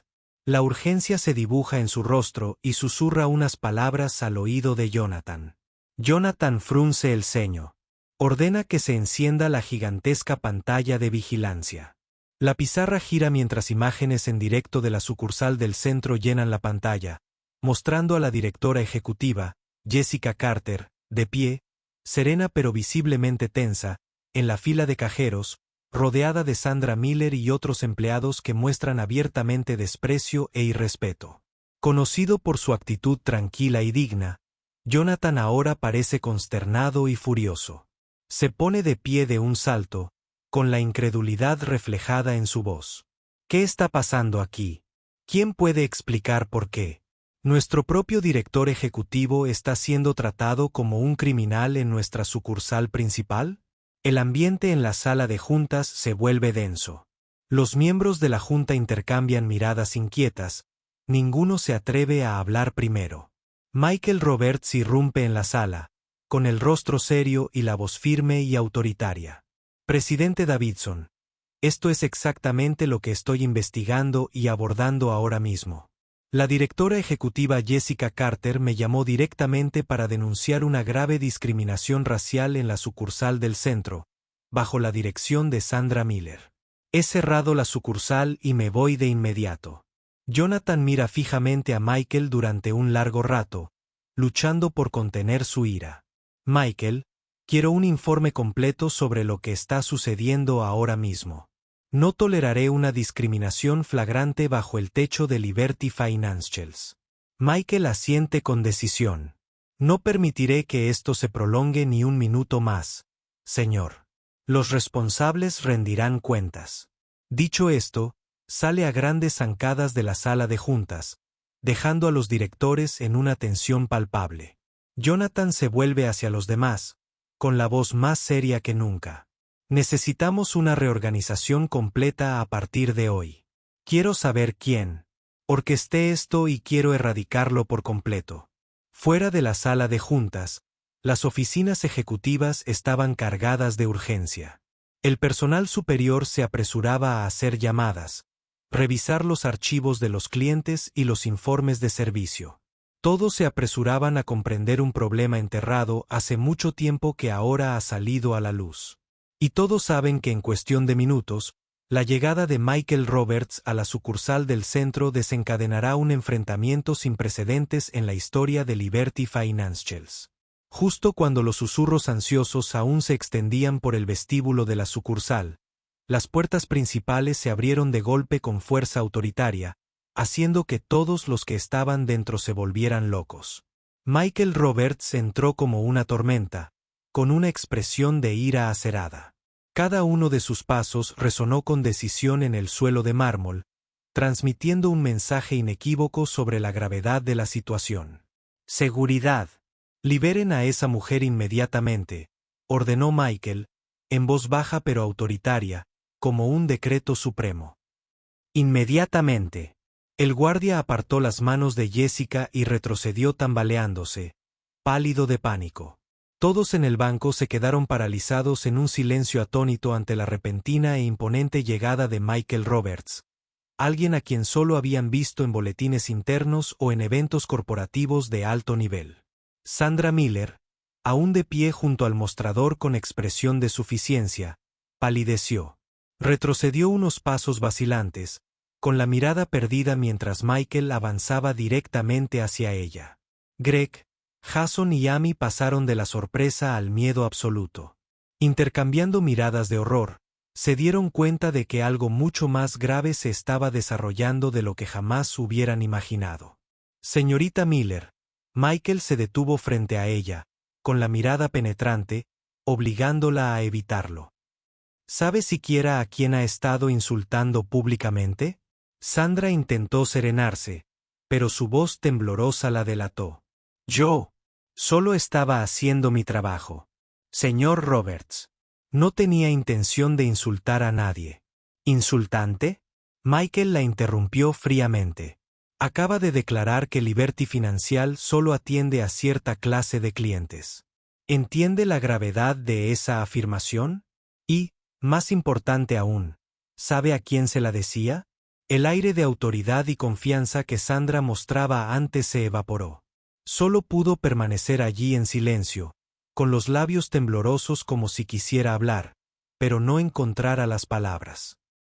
La urgencia se dibuja en su rostro y susurra unas palabras al oído de Jonathan. Jonathan frunce el ceño. Ordena que se encienda la gigantesca pantalla de vigilancia. La pizarra gira mientras imágenes en directo de la sucursal del centro llenan la pantalla, mostrando a la directora ejecutiva, Jessica Carter, de pie, serena pero visiblemente tensa, en la fila de cajeros, rodeada de Sandra Miller y otros empleados que muestran abiertamente desprecio e irrespeto. Conocido por su actitud tranquila y digna, Jonathan ahora parece consternado y furioso. Se pone de pie de un salto, con la incredulidad reflejada en su voz. ¿Qué está pasando aquí? ¿Quién puede explicar por qué? Nuestro propio director ejecutivo está siendo tratado como un criminal en nuestra sucursal principal. El ambiente en la sala de juntas se vuelve denso. Los miembros de la junta intercambian miradas inquietas, ninguno se atreve a hablar primero. Michael Roberts irrumpe en la sala, con el rostro serio y la voz firme y autoritaria. Presidente Davidson, esto es exactamente lo que estoy investigando y abordando ahora mismo. La directora ejecutiva Jessica Carter me llamó directamente para denunciar una grave discriminación racial en la sucursal del centro, bajo la dirección de Sandra Miller. He cerrado la sucursal y me voy de inmediato. Jonathan mira fijamente a Michael durante un largo rato, luchando por contener su ira. Michael, quiero un informe completo sobre lo que está sucediendo ahora mismo. No toleraré una discriminación flagrante bajo el techo de Liberty Financials. Michael asiente con decisión. No permitiré que esto se prolongue ni un minuto más, señor. Los responsables rendirán cuentas. Dicho esto, sale a grandes zancadas de la sala de juntas, dejando a los directores en una tensión palpable. Jonathan se vuelve hacia los demás, con la voz más seria que nunca. Necesitamos una reorganización completa a partir de hoy. Quiero saber quién orquesté esto y quiero erradicarlo por completo. Fuera de la sala de juntas, las oficinas ejecutivas estaban cargadas de urgencia. El personal superior se apresuraba a hacer llamadas, revisar los archivos de los clientes y los informes de servicio. Todos se apresuraban a comprender un problema enterrado hace mucho tiempo que ahora ha salido a la luz. Y todos saben que en cuestión de minutos, la llegada de Michael Roberts a la sucursal del centro desencadenará un enfrentamiento sin precedentes en la historia de Liberty Financials. Justo cuando los susurros ansiosos aún se extendían por el vestíbulo de la sucursal, las puertas principales se abrieron de golpe con fuerza autoritaria, haciendo que todos los que estaban dentro se volvieran locos. Michael Roberts entró como una tormenta, con una expresión de ira acerada. Cada uno de sus pasos resonó con decisión en el suelo de mármol, transmitiendo un mensaje inequívoco sobre la gravedad de la situación. «Seguridad. Liberen a esa mujer inmediatamente», ordenó Michael, en voz baja pero autoritaria, como un decreto supremo. Inmediatamente. El guardia apartó las manos de Jessica y retrocedió tambaleándose, pálido de pánico. Todos en el banco se quedaron paralizados en un silencio atónito ante la repentina e imponente llegada de Michael Roberts, alguien a quien solo habían visto en boletines internos o en eventos corporativos de alto nivel. Sandra Miller, aún de pie junto al mostrador con expresión de suficiencia, palideció. Retrocedió unos pasos vacilantes, con la mirada perdida mientras Michael avanzaba directamente hacia ella. Greg, Jason y Amy pasaron de la sorpresa al miedo absoluto. Intercambiando miradas de horror, se dieron cuenta de que algo mucho más grave se estaba desarrollando de lo que jamás hubieran imaginado. Señorita Miller, Michael se detuvo frente a ella, con la mirada penetrante, obligándola a evitarlo. ¿Sabe siquiera a quién ha estado insultando públicamente? Sandra intentó serenarse, pero su voz temblorosa la delató. Yo solo estaba haciendo mi trabajo. Señor Roberts. No tenía intención de insultar a nadie. ¿Insultante? Michael la interrumpió fríamente. Acaba de declarar que Liberty Financial solo atiende a cierta clase de clientes. ¿Entiende la gravedad de esa afirmación? Y, más importante aún, ¿sabe a quién se la decía? El aire de autoridad y confianza que Sandra mostraba antes se evaporó. Solo pudo permanecer allí en silencio, con los labios temblorosos como si quisiera hablar, pero no encontrara las palabras.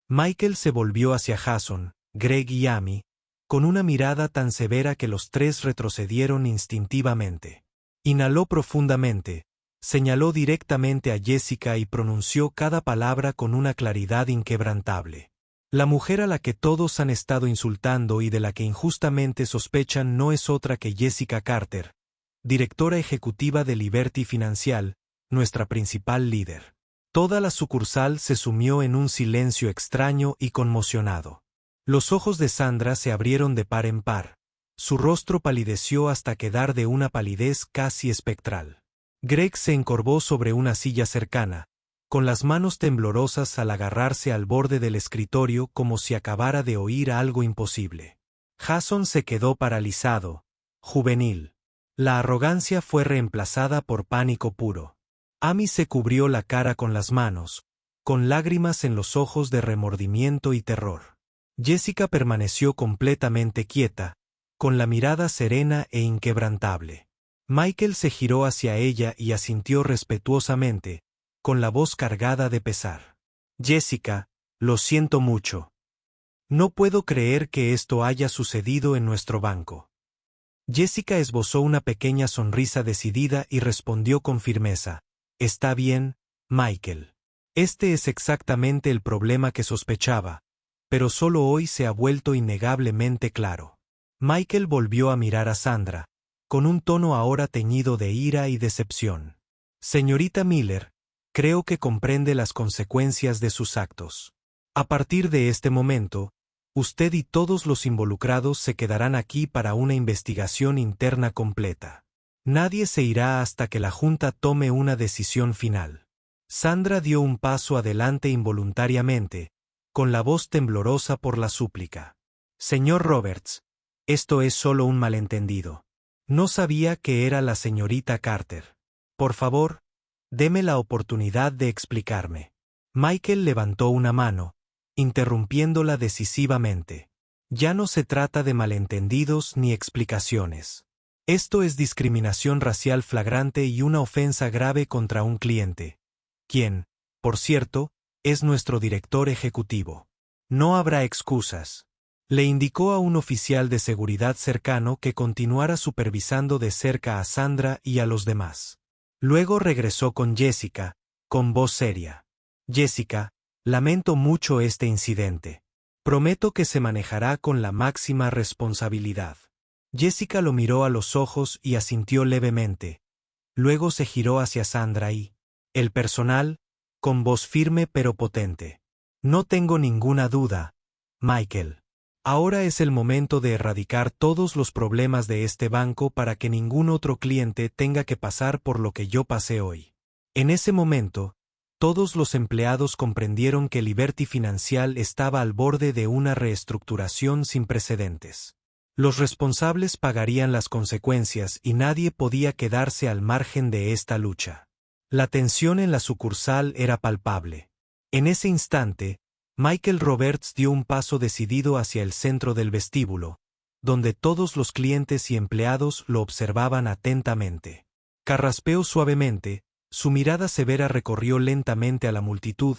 Michael se volvió hacia Jason, Greg y Amy, con una mirada tan severa que los tres retrocedieron instintivamente. Inhaló profundamente, señaló directamente a Jessica y pronunció cada palabra con una claridad inquebrantable. La mujer a la que todos han estado insultando y de la que injustamente sospechan no es otra que Jessica Carter, directora ejecutiva de Liberty Financial, nuestra principal líder. Toda la sucursal se sumió en un silencio extraño y conmocionado. Los ojos de Sandra se abrieron de par en par. Su rostro palideció hasta quedar de una palidez casi espectral. Greg se encorvó sobre una silla cercana, con las manos temblorosas al agarrarse al borde del escritorio como si acabara de oír algo imposible. Jason se quedó paralizado, juvenil. La arrogancia fue reemplazada por pánico puro. Amy se cubrió la cara con las manos, con lágrimas en los ojos de remordimiento y terror. Jessica permaneció completamente quieta, con la mirada serena e inquebrantable. Michael se giró hacia ella y asintió respetuosamente, con la voz cargada de pesar. Jessica, lo siento mucho. No puedo creer que esto haya sucedido en nuestro banco. Jessica esbozó una pequeña sonrisa decidida y respondió con firmeza. Está bien, Michael. Este es exactamente el problema que sospechaba, pero solo hoy se ha vuelto innegablemente claro. Michael volvió a mirar a Sandra, con un tono ahora teñido de ira y decepción. Señorita Miller, creo que comprende las consecuencias de sus actos. A partir de este momento, usted y todos los involucrados se quedarán aquí para una investigación interna completa. Nadie se irá hasta que la Junta tome una decisión final. Sandra dio un paso adelante involuntariamente, con la voz temblorosa por la súplica. Señor Roberts, esto es solo un malentendido. No sabía que era la señorita Carter. Por favor, deme la oportunidad de explicarme. Michael levantó una mano, interrumpiéndola decisivamente. Ya no se trata de malentendidos ni explicaciones. Esto es discriminación racial flagrante y una ofensa grave contra un cliente, quien, por cierto, es nuestro director ejecutivo. No habrá excusas. Le indicó a un oficial de seguridad cercano que continuara supervisando de cerca a Sandra y a los demás. Luego regresó con Jessica, con voz seria. Jessica, lamento mucho este incidente. Prometo que se manejará con la máxima responsabilidad. Jessica lo miró a los ojos y asintió levemente. Luego se giró hacia Sandra y el personal, con voz firme pero potente. No tengo ninguna duda, Michael. Ahora es el momento de erradicar todos los problemas de este banco para que ningún otro cliente tenga que pasar por lo que yo pasé hoy. En ese momento, todos los empleados comprendieron que Liberty Financial estaba al borde de una reestructuración sin precedentes. Los responsables pagarían las consecuencias y nadie podía quedarse al margen de esta lucha. La tensión en la sucursal era palpable. En ese instante, Michael Roberts dio un paso decidido hacia el centro del vestíbulo, donde todos los clientes y empleados lo observaban atentamente. Carraspeó suavemente, su mirada severa recorrió lentamente a la multitud,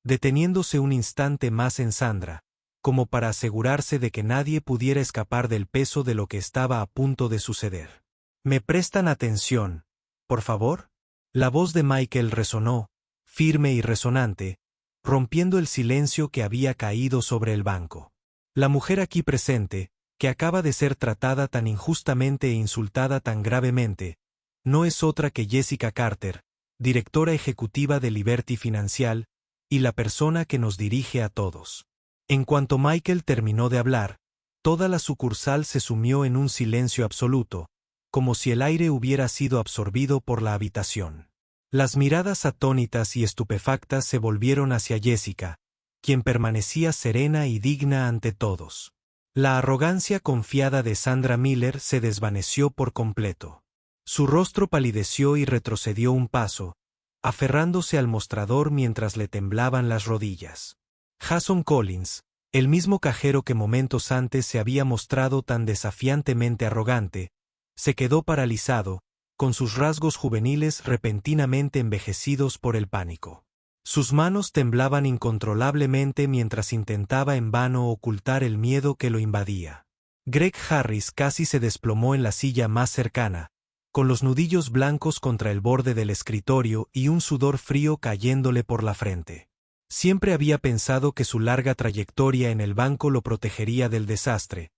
deteniéndose un instante más en Sandra, como para asegurarse de que nadie pudiera escapar del peso de lo que estaba a punto de suceder. ¿Me prestan atención, por favor? La voz de Michael resonó, firme y resonante, rompiendo el silencio que había caído sobre el banco. La mujer aquí presente, que acaba de ser tratada tan injustamente e insultada tan gravemente, no es otra que Jessica Carter, directora ejecutiva de Liberty Financial, y la persona que nos dirige a todos. En cuanto Michael terminó de hablar, toda la sucursal se sumió en un silencio absoluto, como si el aire hubiera sido absorbido por la habitación. Las miradas atónitas y estupefactas se volvieron hacia Jessica, quien permanecía serena y digna ante todos. La arrogancia confiada de Sandra Miller se desvaneció por completo. Su rostro palideció y retrocedió un paso, aferrándose al mostrador mientras le temblaban las rodillas. Jason Collins, el mismo cajero que momentos antes se había mostrado tan desafiantemente arrogante, se quedó paralizado, con sus rasgos juveniles repentinamente envejecidos por el pánico. Sus manos temblaban incontrolablemente mientras intentaba en vano ocultar el miedo que lo invadía. Greg Harris casi se desplomó en la silla más cercana, con los nudillos blancos contra el borde del escritorio y un sudor frío cayéndole por la frente. Siempre había pensado que su larga trayectoria en el banco lo protegería del desastre,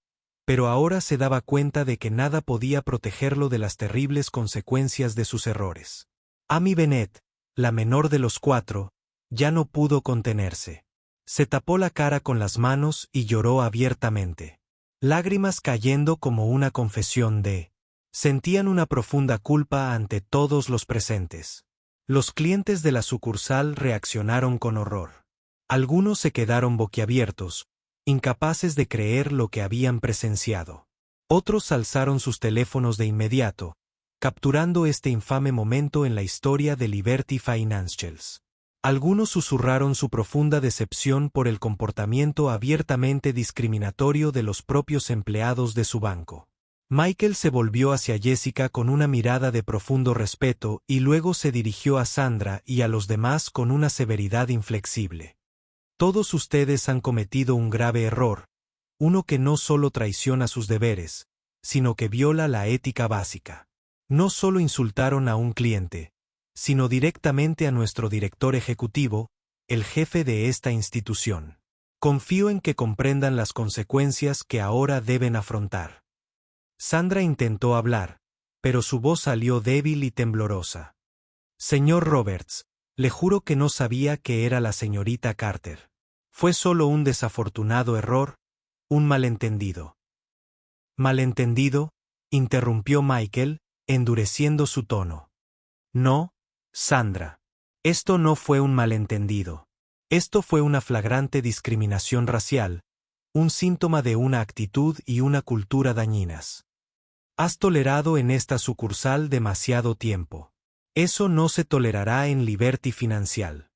pero ahora se daba cuenta de que nada podía protegerlo de las terribles consecuencias de sus errores. Amy Bennett, la menor de los cuatro, ya no pudo contenerse. Se tapó la cara con las manos y lloró abiertamente. Lágrimas cayendo como una confesión de... Sentían una profunda culpa ante todos los presentes. Los clientes de la sucursal reaccionaron con horror. Algunos se quedaron boquiabiertos, incapaces de creer lo que habían presenciado. Otros alzaron sus teléfonos de inmediato, capturando este infame momento en la historia de Liberty Financials. Algunos susurraron su profunda decepción por el comportamiento abiertamente discriminatorio de los propios empleados de su banco. Michael se volvió hacia Jessica con una mirada de profundo respeto y luego se dirigió a Sandra y a los demás con una severidad inflexible. Todos ustedes han cometido un grave error, uno que no solo traiciona sus deberes, sino que viola la ética básica. No solo insultaron a un cliente, sino directamente a nuestro director ejecutivo, el jefe de esta institución. Confío en que comprendan las consecuencias que ahora deben afrontar. Sandra intentó hablar, pero su voz salió débil y temblorosa. Señor Roberts, le juro que no sabía que era la señorita Carter. Fue solo un desafortunado error, un malentendido. ¿Malentendido?, interrumpió Michael, endureciendo su tono. No, Sandra. Esto no fue un malentendido. Esto fue una flagrante discriminación racial, un síntoma de una actitud y una cultura dañinas. Has tolerado en esta sucursal demasiado tiempo. Eso no se tolerará en Liberty Financial.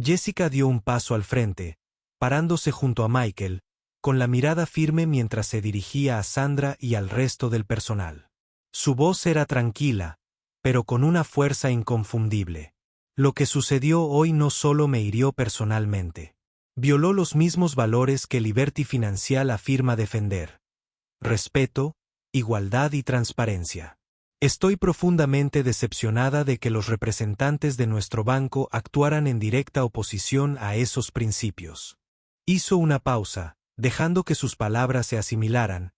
Jessica dio un paso al frente, parándose junto a Michael, con la mirada firme mientras se dirigía a Sandra y al resto del personal. Su voz era tranquila, pero con una fuerza inconfundible. Lo que sucedió hoy no solo me hirió personalmente. Violó los mismos valores que Liberty Financial afirma defender: respeto, igualdad y transparencia. Estoy profundamente decepcionada de que los representantes de nuestro banco actuaran en directa oposición a esos principios. Hizo una pausa, dejando que sus palabras se asimilaran,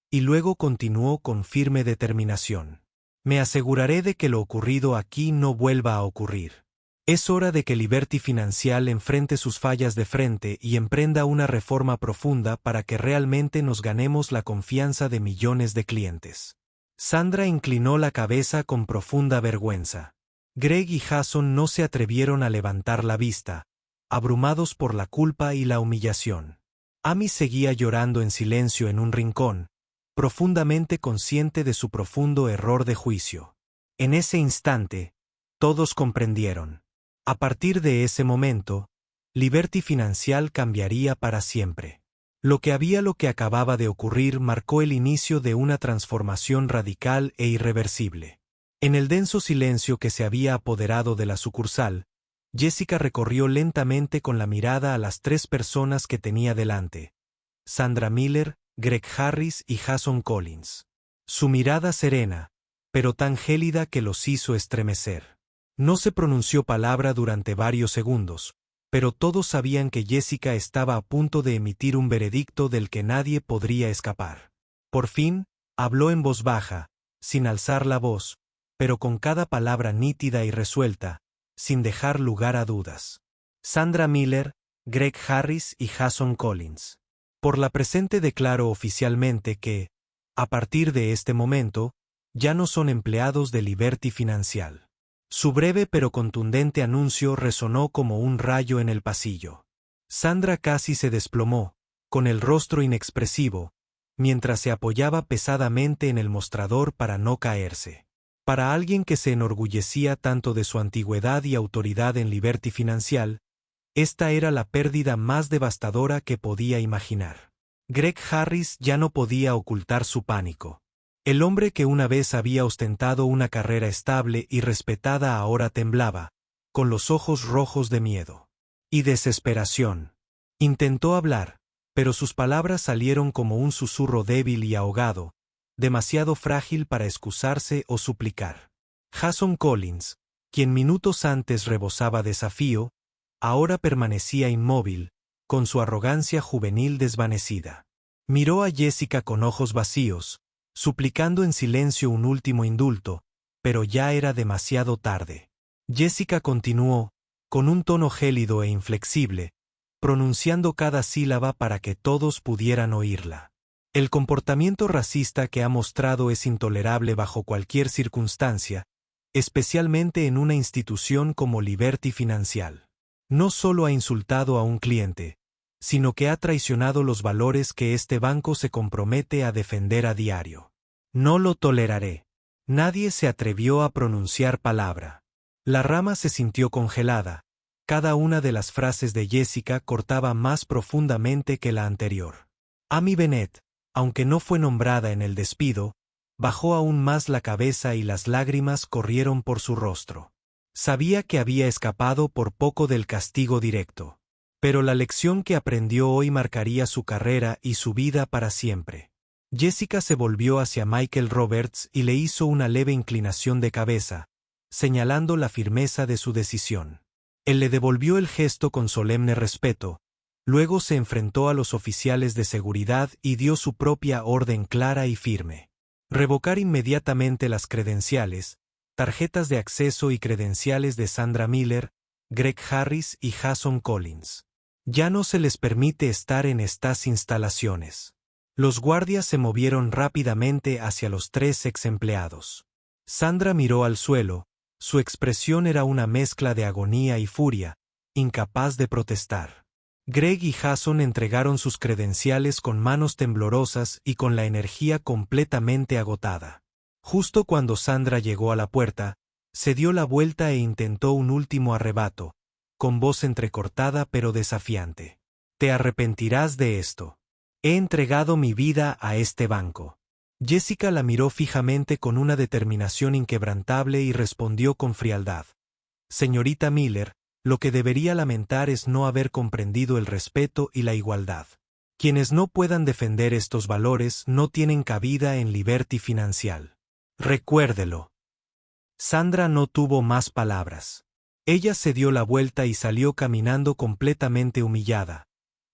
y luego continuó con firme determinación. Me aseguraré de que lo ocurrido aquí no vuelva a ocurrir. Es hora de que Liberty Financial enfrente sus fallas de frente y emprenda una reforma profunda para que realmente nos ganemos la confianza de millones de clientes. Sandra inclinó la cabeza con profunda vergüenza. Greg y Jason no se atrevieron a levantar la vista, abrumados por la culpa y la humillación. Amy seguía llorando en silencio en un rincón, profundamente consciente de su profundo error de juicio. En ese instante, todos comprendieron. A partir de ese momento, Liberty Financial cambiaría para siempre. Lo que acababa de ocurrir marcó el inicio de una transformación radical e irreversible. En el denso silencio que se había apoderado de la sucursal, Jessica recorrió lentamente con la mirada a las tres personas que tenía delante: Sandra Miller, Greg Harris y Jason Collins. Su mirada serena, pero tan gélida que los hizo estremecer. No se pronunció palabra durante varios segundos, pero todos sabían que Jessica estaba a punto de emitir un veredicto del que nadie podría escapar. Por fin, habló en voz baja, sin alzar la voz, pero con cada palabra nítida y resuelta, sin dejar lugar a dudas. Sandra Miller, Greg Harris y Jason Collins. Por la presente declaro oficialmente que, a partir de este momento, ya no son empleados de Liberty Financial. Su breve pero contundente anuncio resonó como un rayo en el pasillo. Sandra casi se desplomó, con el rostro inexpresivo, mientras se apoyaba pesadamente en el mostrador para no caerse. Para alguien que se enorgullecía tanto de su antigüedad y autoridad en Liberty Financial, esta era la pérdida más devastadora que podía imaginar. Greg Harris ya no podía ocultar su pánico. El hombre que una vez había ostentado una carrera estable y respetada ahora temblaba, con los ojos rojos de miedo y desesperación. Intentó hablar, pero sus palabras salieron como un susurro débil y ahogado, demasiado frágil para excusarse o suplicar. Jason Collins, quien minutos antes rebosaba desafío, ahora permanecía inmóvil, con su arrogancia juvenil desvanecida. Miró a Jessica con ojos vacíos, suplicando en silencio un último indulto, pero ya era demasiado tarde. Jessica continuó, con un tono gélido e inflexible, pronunciando cada sílaba para que todos pudieran oírla. El comportamiento racista que ha mostrado es intolerable bajo cualquier circunstancia, especialmente en una institución como Liberty Financial. No solo ha insultado a un cliente, sino que ha traicionado los valores que este banco se compromete a defender a diario. No lo toleraré. Nadie se atrevió a pronunciar palabra. La rama se sintió congelada. Cada una de las frases de Jessica cortaba más profundamente que la anterior. Amy Bennett, aunque no fue nombrada en el despido, bajó aún más la cabeza y las lágrimas corrieron por su rostro. Sabía que había escapado por poco del castigo directo. Pero la lección que aprendió hoy marcaría su carrera y su vida para siempre. Jessica se volvió hacia Michael Roberts y le hizo una leve inclinación de cabeza, señalando la firmeza de su decisión. Él le devolvió el gesto con solemne respeto, luego se enfrentó a los oficiales de seguridad y dio su propia orden clara y firme. Revocar inmediatamente las credenciales, tarjetas de acceso y credenciales de Sandra Miller, Greg Harris y Jason Collins. Ya no se les permite estar en estas instalaciones. Los guardias se movieron rápidamente hacia los 3 ex-empleados. Sandra miró al suelo, su expresión era una mezcla de agonía y furia, incapaz de protestar. Greg y Jason entregaron sus credenciales con manos temblorosas y con la energía completamente agotada. Justo cuando Sandra llegó a la puerta, se dio la vuelta e intentó un último arrebato, con voz entrecortada pero desafiante. «Te arrepentirás de esto. He entregado mi vida a este banco». Jessica la miró fijamente con una determinación inquebrantable y respondió con frialdad. «Señorita Miller, lo que debería lamentar es no haber comprendido el respeto y la igualdad. Quienes no puedan defender estos valores no tienen cabida en Liberty Financial. Recuérdelo». Sandra no tuvo más palabras. Ella se dio la vuelta y salió caminando completamente humillada.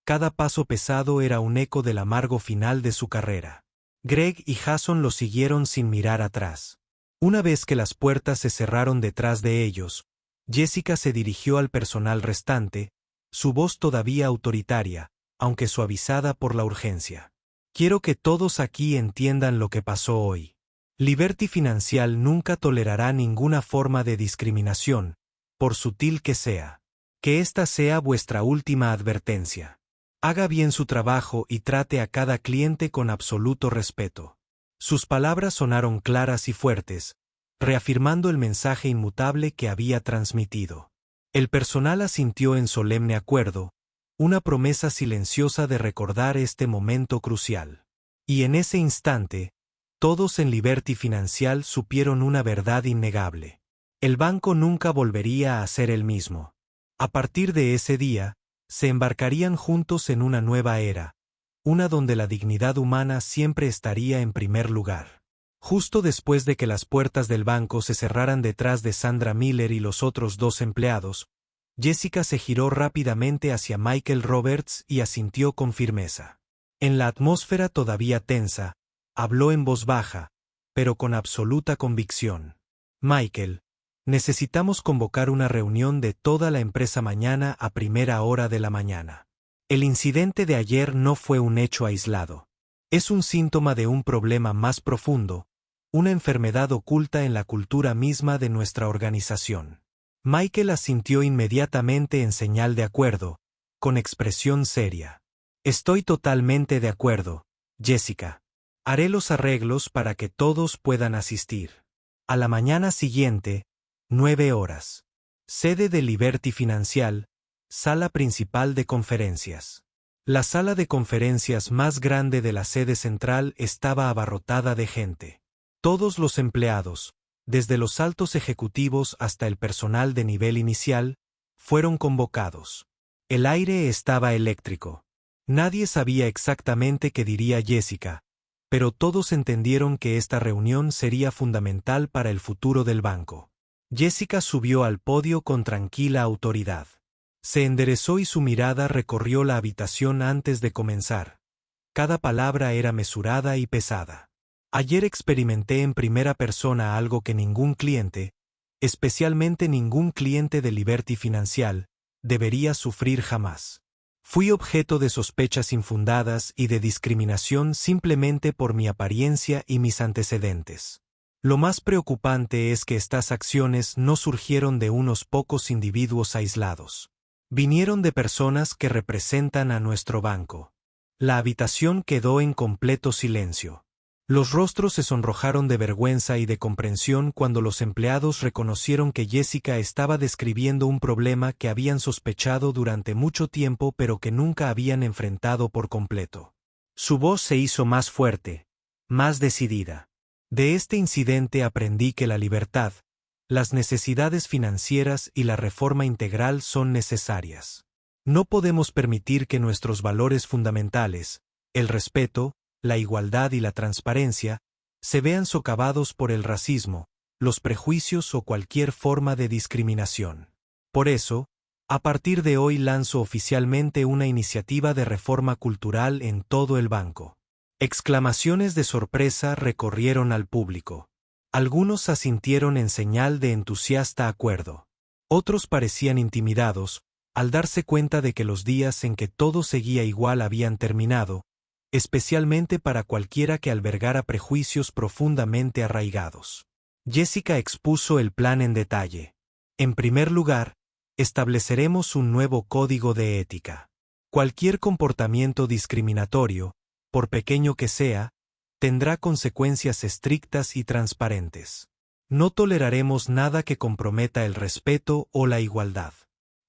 Cada paso pesado era un eco del amargo final de su carrera. Greg y Jason lo siguieron sin mirar atrás. Una vez que las puertas se cerraron detrás de ellos, Jessica se dirigió al personal restante, su voz todavía autoritaria, aunque suavizada por la urgencia. «Quiero que todos aquí entiendan lo que pasó hoy. Liberty Financial nunca tolerará ninguna forma de discriminación, por sutil que sea. Que esta sea vuestra última advertencia. Haga bien su trabajo y trate a cada cliente con absoluto respeto». Sus palabras sonaron claras y fuertes, reafirmando el mensaje inmutable que había transmitido. El personal asintió en solemne acuerdo, una promesa silenciosa de recordar este momento crucial. Y en ese instante, todos en Liberty Financial supieron una verdad innegable. El banco nunca volvería a ser el mismo. A partir de ese día, se embarcarían juntos en una nueva era, una donde la dignidad humana siempre estaría en primer lugar. Justo después de que las puertas del banco se cerraran detrás de Sandra Miller y los otros 2 empleados, Jessica se giró rápidamente hacia Michael Roberts y asintió con firmeza. En la atmósfera todavía tensa, habló en voz baja, pero con absoluta convicción. «Michael, necesitamos convocar una reunión de toda la empresa mañana a primera hora de la mañana. El incidente de ayer no fue un hecho aislado. Es un síntoma de un problema más profundo, una enfermedad oculta en la cultura misma de nuestra organización». Michael asintió inmediatamente en señal de acuerdo, con expresión seria. «Estoy totalmente de acuerdo, Jessica. Haré los arreglos para que todos puedan asistir. A la mañana siguiente, 9 horas. Sede de Liberty Financial, sala principal de conferencias». La sala de conferencias más grande de la sede central estaba abarrotada de gente. Todos los empleados, desde los altos ejecutivos hasta el personal de nivel inicial, fueron convocados. El aire estaba eléctrico. Nadie sabía exactamente qué diría Jessica, pero todos entendieron que esta reunión sería fundamental para el futuro del banco. Jessica subió al podio con tranquila autoridad. Se enderezó y su mirada recorrió la habitación antes de comenzar. Cada palabra era mesurada y pesada. «Ayer experimenté en primera persona algo que ningún cliente, especialmente ningún cliente de Liberty Financial, debería sufrir jamás. Fui objeto de sospechas infundadas y de discriminación simplemente por mi apariencia y mis antecedentes. Lo más preocupante es que estas acciones no surgieron de unos pocos individuos aislados. Vinieron de personas que representan a nuestro banco. La habitación quedó en completo silencio. Los rostros se sonrojaron de vergüenza y de comprensión cuando los empleados reconocieron que Jessica estaba describiendo un problema que habían sospechado durante mucho tiempo pero que nunca habían enfrentado por completo. Su voz se hizo más fuerte, más decidida. De este incidente aprendí que la libertad, las necesidades financieras y la reforma integral son necesarias. No podemos permitir que nuestros valores fundamentales, el respeto, la igualdad y la transparencia, se vean socavados por el racismo, los prejuicios o cualquier forma de discriminación. Por eso, a partir de hoy lanzo oficialmente una iniciativa de reforma cultural en todo el banco. Exclamaciones de sorpresa recorrieron al público. Algunos asintieron en señal de entusiasta acuerdo. Otros parecían intimidados, al darse cuenta de que los días en que todo seguía igual habían terminado, especialmente para cualquiera que albergara prejuicios profundamente arraigados. Jessica expuso el plan en detalle. En primer lugar, estableceremos un nuevo código de ética. Cualquier comportamiento discriminatorio, por pequeño que sea, tendrá consecuencias estrictas y transparentes. No toleraremos nada que comprometa el respeto o la igualdad.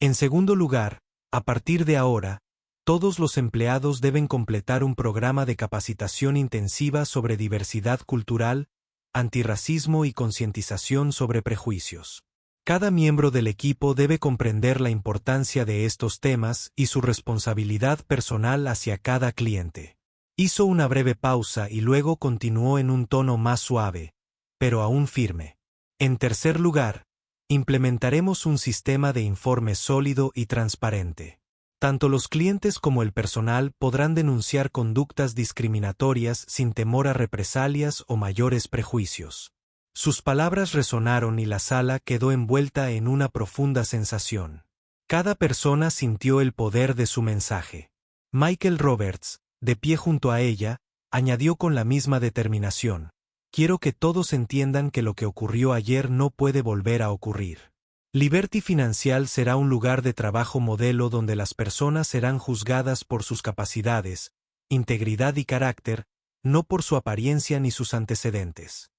En segundo lugar, a partir de ahora, todos los empleados deben completar un programa de capacitación intensiva sobre diversidad cultural, antirracismo y concientización sobre prejuicios. Cada miembro del equipo debe comprender la importancia de estos temas y su responsabilidad personal hacia cada cliente. Hizo una breve pausa y luego continuó en un tono más suave, pero aún firme. En tercer lugar, implementaremos un sistema de informe sólido y transparente. Tanto los clientes como el personal podrán denunciar conductas discriminatorias sin temor a represalias o mayores prejuicios. Sus palabras resonaron y la sala quedó envuelta en una profunda sensación. Cada persona sintió el poder de su mensaje. Michael Roberts, de pie junto a ella, añadió con la misma determinación: quiero que todos entiendan que lo que ocurrió ayer no puede volver a ocurrir. Liberty Financial será un lugar de trabajo modelo donde las personas serán juzgadas por sus capacidades, integridad y carácter, no por su apariencia ni sus antecedentes.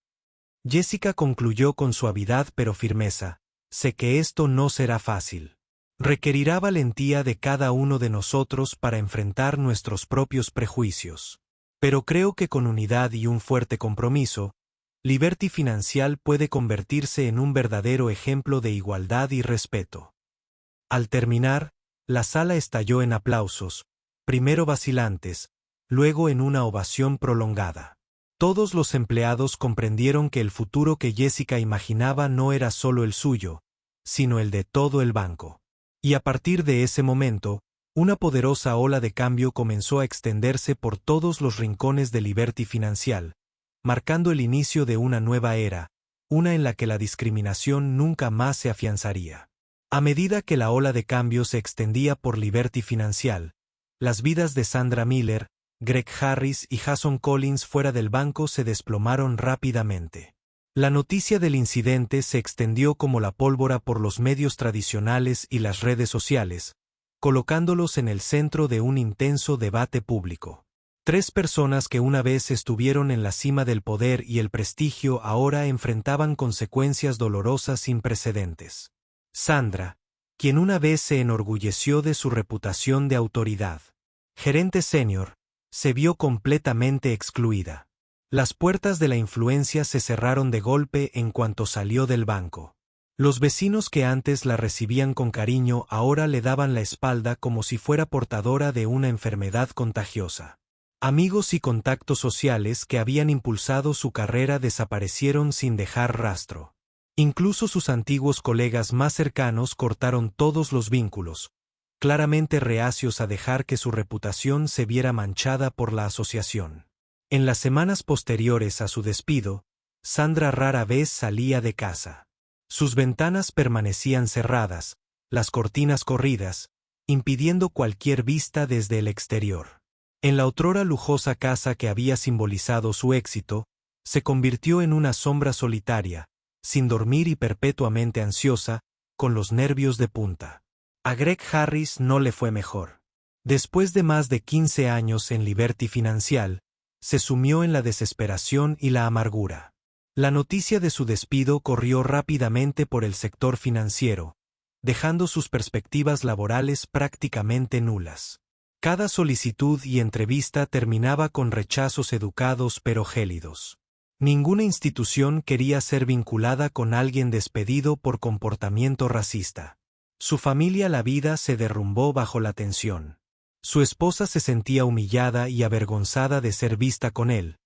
Jessica concluyó con suavidad pero firmeza: sé que esto no será fácil. Requerirá valentía de cada uno de nosotros para enfrentar nuestros propios prejuicios. Pero creo que con unidad y un fuerte compromiso, Liberty Financial puede convertirse en un verdadero ejemplo de igualdad y respeto. Al terminar, la sala estalló en aplausos, primero vacilantes, luego en una ovación prolongada. Todos los empleados comprendieron que el futuro que Jessica imaginaba no era solo el suyo, sino el de todo el banco. Y a partir de ese momento, una poderosa ola de cambio comenzó a extenderse por todos los rincones de Liberty Financial, marcando el inicio de una nueva era, una en la que la discriminación nunca más se afianzaría. A medida que la ola de cambio se extendía por Liberty Financial, las vidas de Sandra Miller, Greg Harris y Jason Collins fuera del banco se desplomaron rápidamente. La noticia del incidente se extendió como la pólvora por los medios tradicionales y las redes sociales, colocándolos en el centro de un intenso debate público. 3 personas que una vez estuvieron en la cima del poder y el prestigio ahora enfrentaban consecuencias dolorosas sin precedentes. Sandra, quien una vez se enorgulleció de su reputación de autoridad, gerente senior, se vio completamente excluida. Las puertas de la influencia se cerraron de golpe en cuanto salió del banco. Los vecinos que antes la recibían con cariño ahora le daban la espalda como si fuera portadora de una enfermedad contagiosa. Amigos y contactos sociales que habían impulsado su carrera desaparecieron sin dejar rastro. Incluso sus antiguos colegas más cercanos cortaron todos los vínculos, claramente reacios a dejar que su reputación se viera manchada por la asociación. En las semanas posteriores a su despido, Sandra rara vez salía de casa. Sus ventanas permanecían cerradas, las cortinas corridas, impidiendo cualquier vista desde el exterior. En la otrora lujosa casa que había simbolizado su éxito, Se convirtió en una sombra solitaria, sin dormir y perpetuamente ansiosa, con los nervios de punta. A Greg Harris no le fue mejor. Después de más de 15 años en Liberty Financial, se sumió en la desesperación y la amargura. La noticia de su despido corrió rápidamente por el sector financiero, dejando sus perspectivas laborales prácticamente nulas. Cada solicitud y entrevista terminaba con rechazos educados pero gélidos. Ninguna institución quería ser vinculada con alguien despedido por comportamiento racista. Su familia la vida se derrumbó bajo la tensión. Su esposa se sentía humillada y avergonzada de ser vista con él,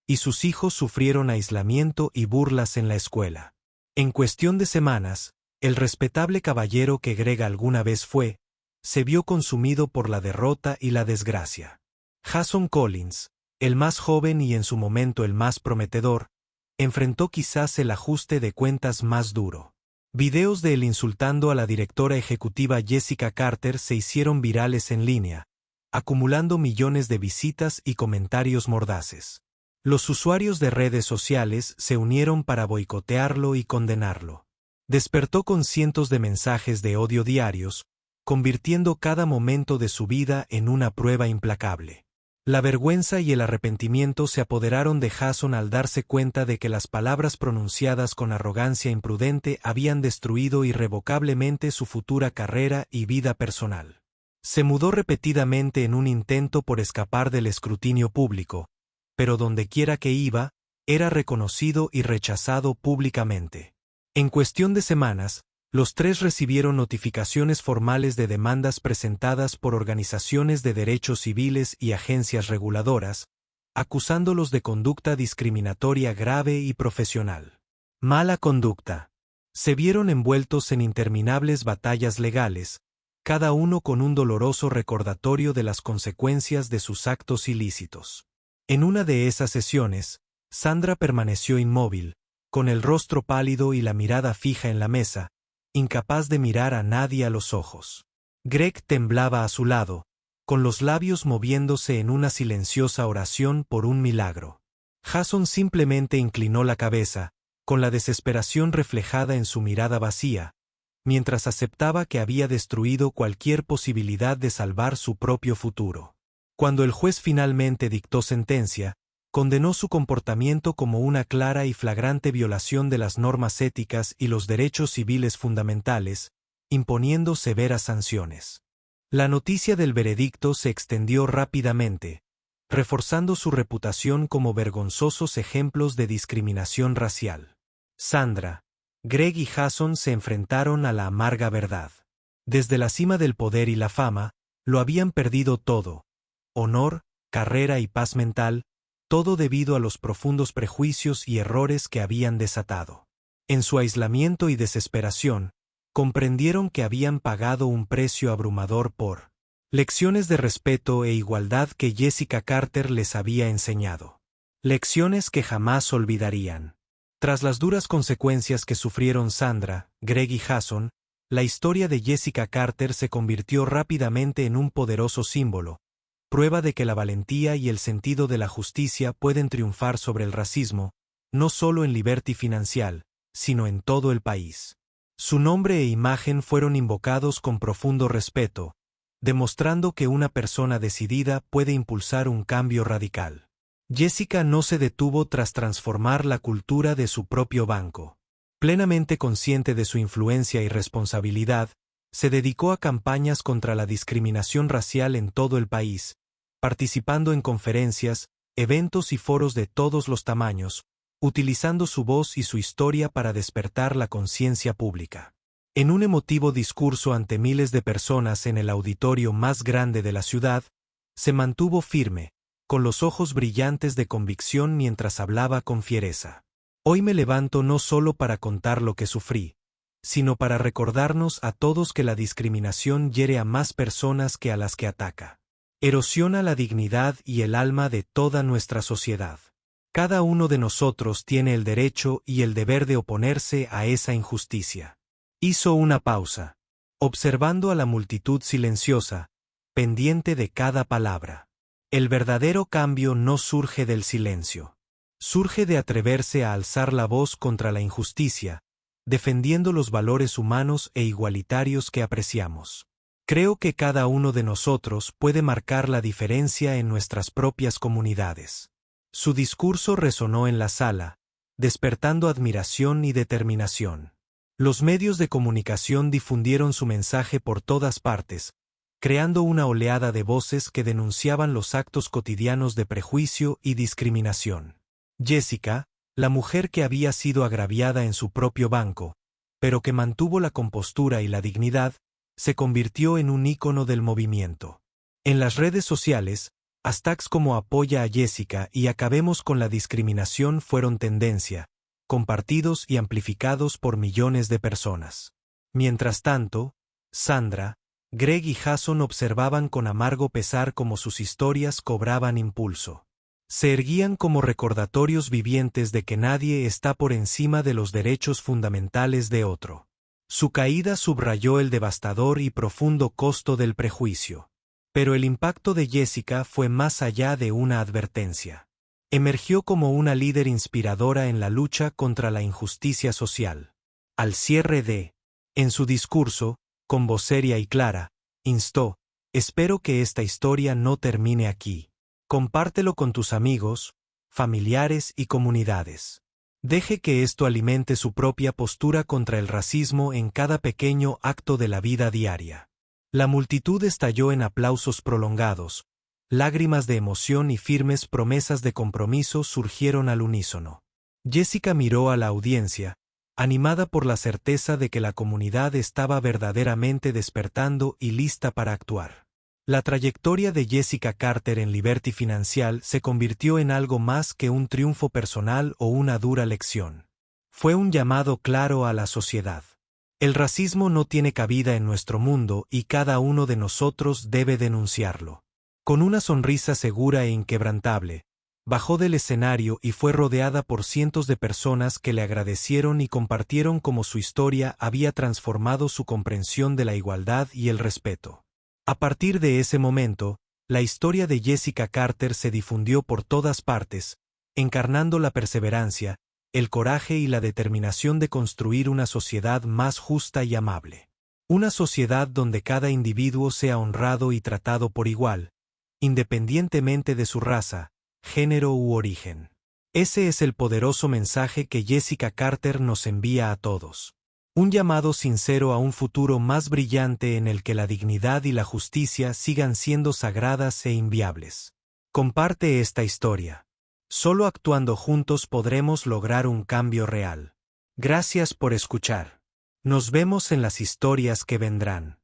y sus hijos sufrieron aislamiento y burlas en la escuela. En cuestión de semanas, el respetable caballero que Greg alguna vez fue, se vio consumido por la derrota y la desgracia. Jason Collins, el más joven y en su momento el más prometedor, enfrentó quizás el ajuste de cuentas más duro. Videos de él insultando a la directora ejecutiva Jessica Carter se hicieron virales en línea, acumulando millones de visitas y comentarios mordaces. Los usuarios de redes sociales se unieron para boicotearlo y condenarlo. Despertó con cientos de mensajes de odio diarios, convirtiendo cada momento de su vida en una prueba implacable. La vergüenza y el arrepentimiento se apoderaron de Jason al darse cuenta de que las palabras pronunciadas con arrogancia imprudente habían destruido irrevocablemente su futura carrera y vida personal. Se mudó repetidamente en un intento por escapar del escrutinio público, pero dondequiera que iba, era reconocido y rechazado públicamente. En cuestión de semanas, los tres recibieron notificaciones formales de demandas presentadas por organizaciones de derechos civiles y agencias reguladoras, acusándolos de conducta discriminatoria grave y profesional. Mala conducta. Se vieron envueltos en interminables batallas legales, cada uno con un doloroso recordatorio de las consecuencias de sus actos ilícitos. En una de esas sesiones, Sandra permaneció inmóvil, con el rostro pálido y la mirada fija en la mesa, incapaz de mirar a nadie a los ojos. Greg temblaba a su lado, con los labios moviéndose en una silenciosa oración por un milagro. Jason simplemente inclinó la cabeza, con la desesperación reflejada en su mirada vacía, mientras aceptaba que había destruido cualquier posibilidad de salvar su propio futuro. Cuando el juez finalmente dictó sentencia, condenó su comportamiento como una clara y flagrante violación de las normas éticas y los derechos civiles fundamentales, imponiendo severas sanciones. La noticia del veredicto se extendió rápidamente, reforzando su reputación como vergonzosos ejemplos de discriminación racial. Sandra, Greg y Jason se enfrentaron a la amarga verdad. Desde la cima del poder y la fama, lo habían perdido todo: honor, carrera y paz mental, todo debido a los profundos prejuicios y errores que habían desatado. En su aislamiento y desesperación, comprendieron que habían pagado un precio abrumador por lecciones de respeto e igualdad que Jessica Carter les había enseñado. Lecciones que jamás olvidarían. Tras las duras consecuencias que sufrieron Sandra, Greg y Jason, la historia de Jessica Carter se convirtió rápidamente en un poderoso símbolo, prueba de que la valentía y el sentido de la justicia pueden triunfar sobre el racismo, no solo en Liberty Financial, sino en todo el país. Su nombre e imagen fueron invocados con profundo respeto, demostrando que una persona decidida puede impulsar un cambio radical. Jessica no se detuvo tras transformar la cultura de su propio banco. Plenamente consciente de su influencia y responsabilidad, se dedicó a campañas contra la discriminación racial en todo el país, participando en conferencias, eventos y foros de todos los tamaños, utilizando su voz y su historia para despertar la conciencia pública. En un emotivo discurso ante miles de personas en el auditorio más grande de la ciudad, se mantuvo firme, con los ojos brillantes de convicción mientras hablaba con fiereza. Hoy me levanto no solo para contar lo que sufrí, sino para recordarnos a todos que la discriminación hiere a más personas que a las que ataca. Erosiona la dignidad y el alma de toda nuestra sociedad. Cada uno de nosotros tiene el derecho y el deber de oponerse a esa injusticia. Hizo una pausa, observando a la multitud silenciosa, pendiente de cada palabra. El verdadero cambio no surge del silencio. Surge de atreverse a alzar la voz contra la injusticia, defendiendo los valores humanos e igualitarios que apreciamos. Creo que cada uno de nosotros puede marcar la diferencia en nuestras propias comunidades. Su discurso resonó en la sala, despertando admiración y determinación. Los medios de comunicación difundieron su mensaje por todas partes, creando una oleada de voces que denunciaban los actos cotidianos de prejuicio y discriminación. Jessica, la mujer que había sido agraviada en su propio banco, pero que mantuvo la compostura y la dignidad, se convirtió en un ícono del movimiento. En las redes sociales, hashtags como Apoya a Jessica y Acabemos con la discriminación fueron tendencia, compartidos y amplificados por millones de personas. Mientras tanto, Sandra, Greg y Jason observaban con amargo pesar cómo sus historias cobraban impulso. Se erguían como recordatorios vivientes de que nadie está por encima de los derechos fundamentales de otro. Su caída subrayó el devastador y profundo costo del prejuicio. Pero el impacto de Jessica fue más allá de una advertencia. Emergió como una líder inspiradora en la lucha contra la injusticia social. Al cierre en su discurso, con voz seria y clara, instó: espero que esta historia no termine aquí. Compártelo con tus amigos, familiares y comunidades. Deje que esto alimente su propia postura contra el racismo en cada pequeño acto de la vida diaria. La multitud estalló en aplausos prolongados, lágrimas de emoción y firmes promesas de compromiso surgieron al unísono. Jessica miró a la audiencia, animada por la certeza de que la comunidad estaba verdaderamente despertando y lista para actuar. La trayectoria de Jessica Carter en Liberty Financial se convirtió en algo más que un triunfo personal o una dura lección. Fue un llamado claro a la sociedad. El racismo no tiene cabida en nuestro mundo y cada uno de nosotros debe denunciarlo. Con una sonrisa segura e inquebrantable, bajó del escenario y fue rodeada por cientos de personas que le agradecieron y compartieron cómo su historia había transformado su comprensión de la igualdad y el respeto. A partir de ese momento, la historia de Jessica Carter se difundió por todas partes, encarnando la perseverancia, el coraje y la determinación de construir una sociedad más justa y amable. Una sociedad donde cada individuo sea honrado y tratado por igual, independientemente de su raza, género u origen. Ese es el poderoso mensaje que Jessica Carter nos envía a todos. Un llamado sincero a un futuro más brillante en el que la dignidad y la justicia sigan siendo sagradas e inviables. Comparte esta historia. Solo actuando juntos podremos lograr un cambio real. Gracias por escuchar. Nos vemos en las historias que vendrán.